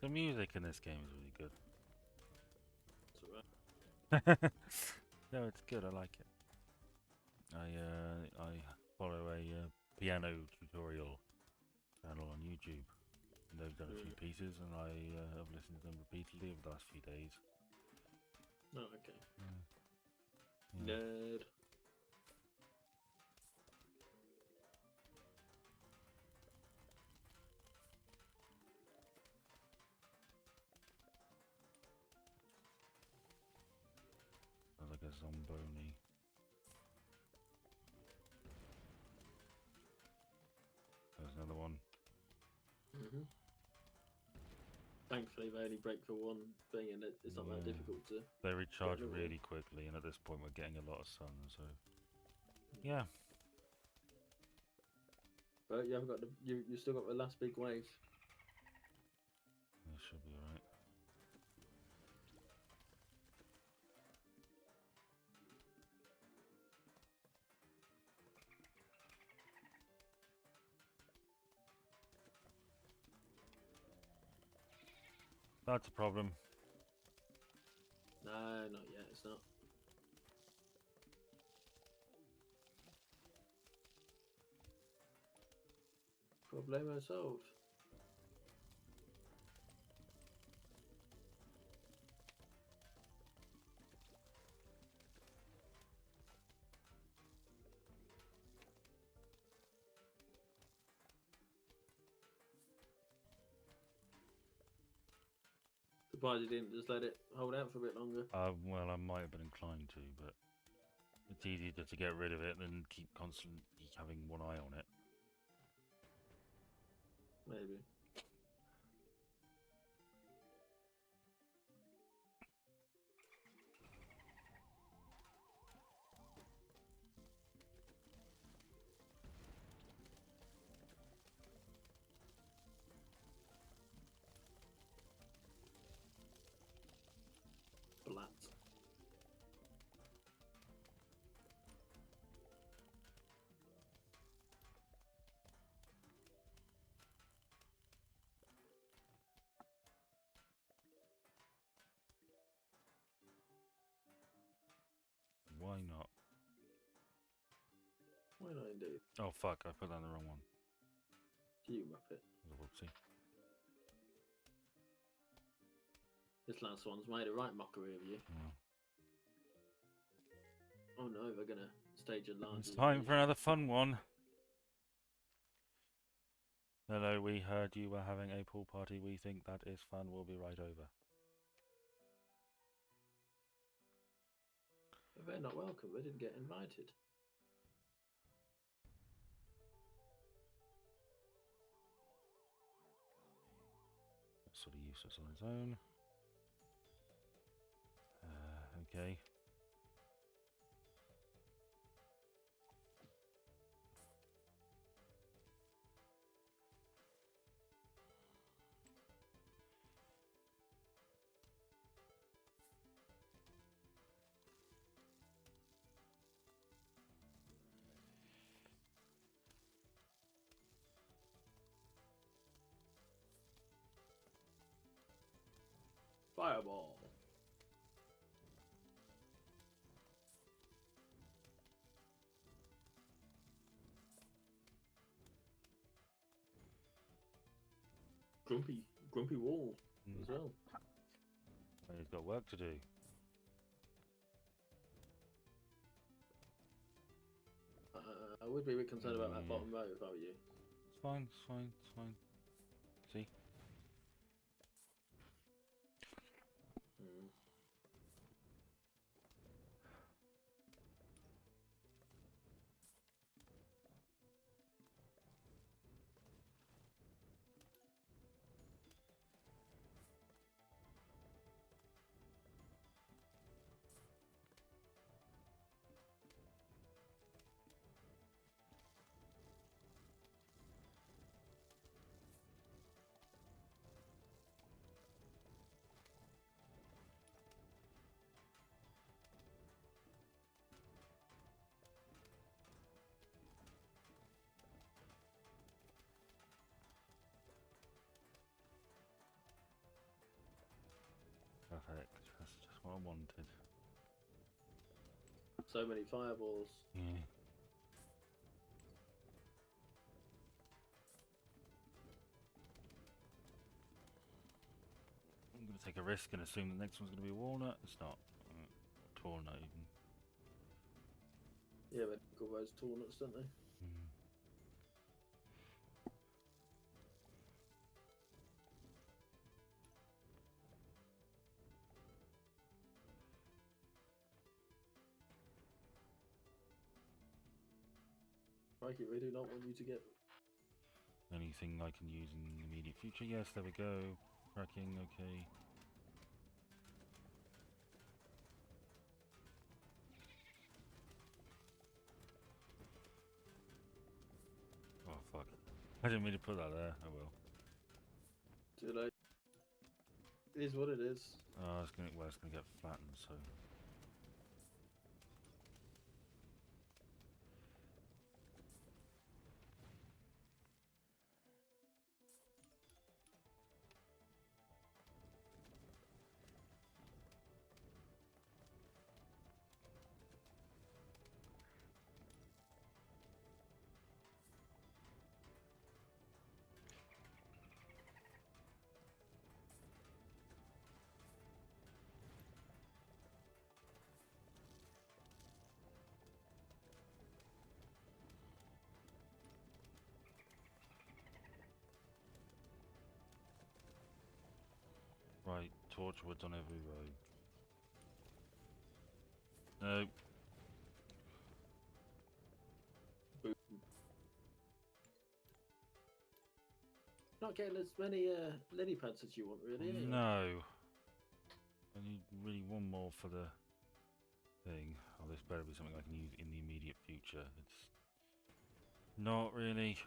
The music in this game is really good. It's alright. No, it's good. I like it. I follow a piano tutorial channel on YouTube. And they've done a few pieces, and I have listened to them repeatedly over the last few days. Oh, okay. Yeah. Nerd. Sounds like a zomboni. There's another one. Mm-hmm. Thankfully, they only break for one thing, and it's not that Yeah. difficult to. They recharge another one. really quickly, and at this point we're getting a lot of sun, so yeah. But you haven't got you still got the last big wave. That should be alright. That's a problem. No, not yet. It's not. Problemo solved. Surprised you didn't just let it hold out for a bit longer. Well, I might have been inclined to, but it's easier just to get rid of it than keep constantly having one eye on it. Maybe. Blat. Why not? Why not indeed? Oh fuck, I put that in the wrong one. You muppet. Whoopsie. This last one's made a right mockery of you. Yeah. Oh no, they're gonna stage a large. It's time for another fun one. Hello, we heard you were having a pool party. We think that is fun. We'll be right over. They're not welcome. They didn't get invited. That's sort of useless on its own. Okay. Fireball. Grumpy wall as well. Well, he's got work to do. I would be a bit concerned about that Yeah. bottom row if I were you. It's fine, it's fine, it's fine. See? Perfect. That's just what I wanted. So many fireballs. Yeah. I'm going to take a risk and assume the next one's going to be walnut. It's not. Walnut even. Yeah, they call those tall nuts, don't they? Crikey, we do not want you to get. Anything I can use in the immediate future? Yes, there we go. tracking, okay. Oh fuck. I didn't mean to put that there. Oh well. Too late. It is what it is. It's gonna get flattened, so. Right, torchwood's on every road. No. Boom. Not getting as many lily pads as you want, really. Are you? No. I need really one more for the thing. Oh, this better be something I can use in the immediate future. It's not really.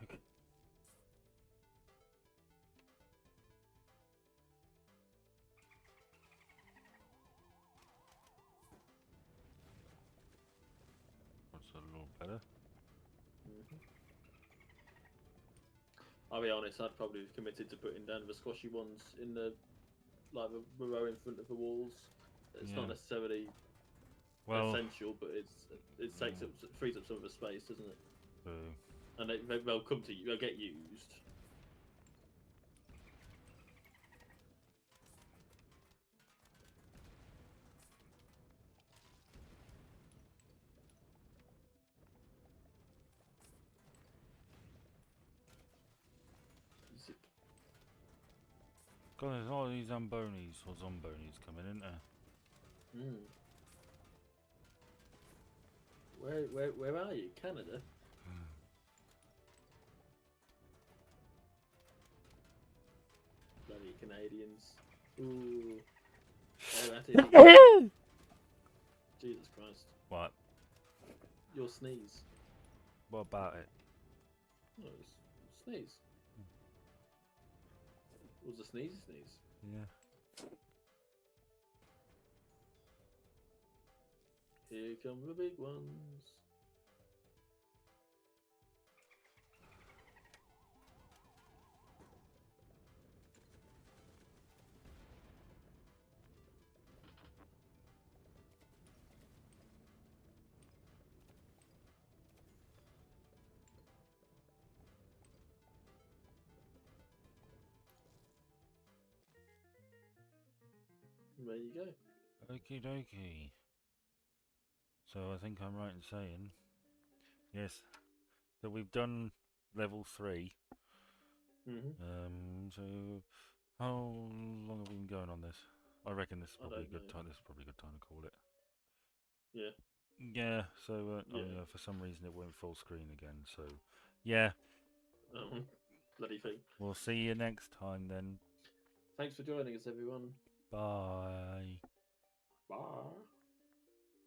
What's a little better? I'll be honest, I'd probably have committed to putting down the squashy ones in the the row in front of the walls. It's Yeah. not necessarily Well, essential, but it takes up frees up some of the space, doesn't it? true. And they'll come to you. They'll get used. God, there's all these Zambonis or Zombonis coming, isn't there? Mm. Where are you? Canada? Bloody Canadians. Ooh. Oh, that is. Jesus Christ. What? Your sneeze. What about it? Oh, it was sneeze. It was a sneeze. Yeah. Here come the big ones. There you go. Okie dokie. So I think I'm right in saying, yes. So we've done level 3. So how long have we been going on this? I reckon this is I probably a don't good know. time. This is probably a good time to call it. Yeah. Yeah. So oh Yeah. yeah, for some reason it went full screen again. So yeah, Bloody thing. we'll see you next time then. Thanks for joining us, everyone. Bye.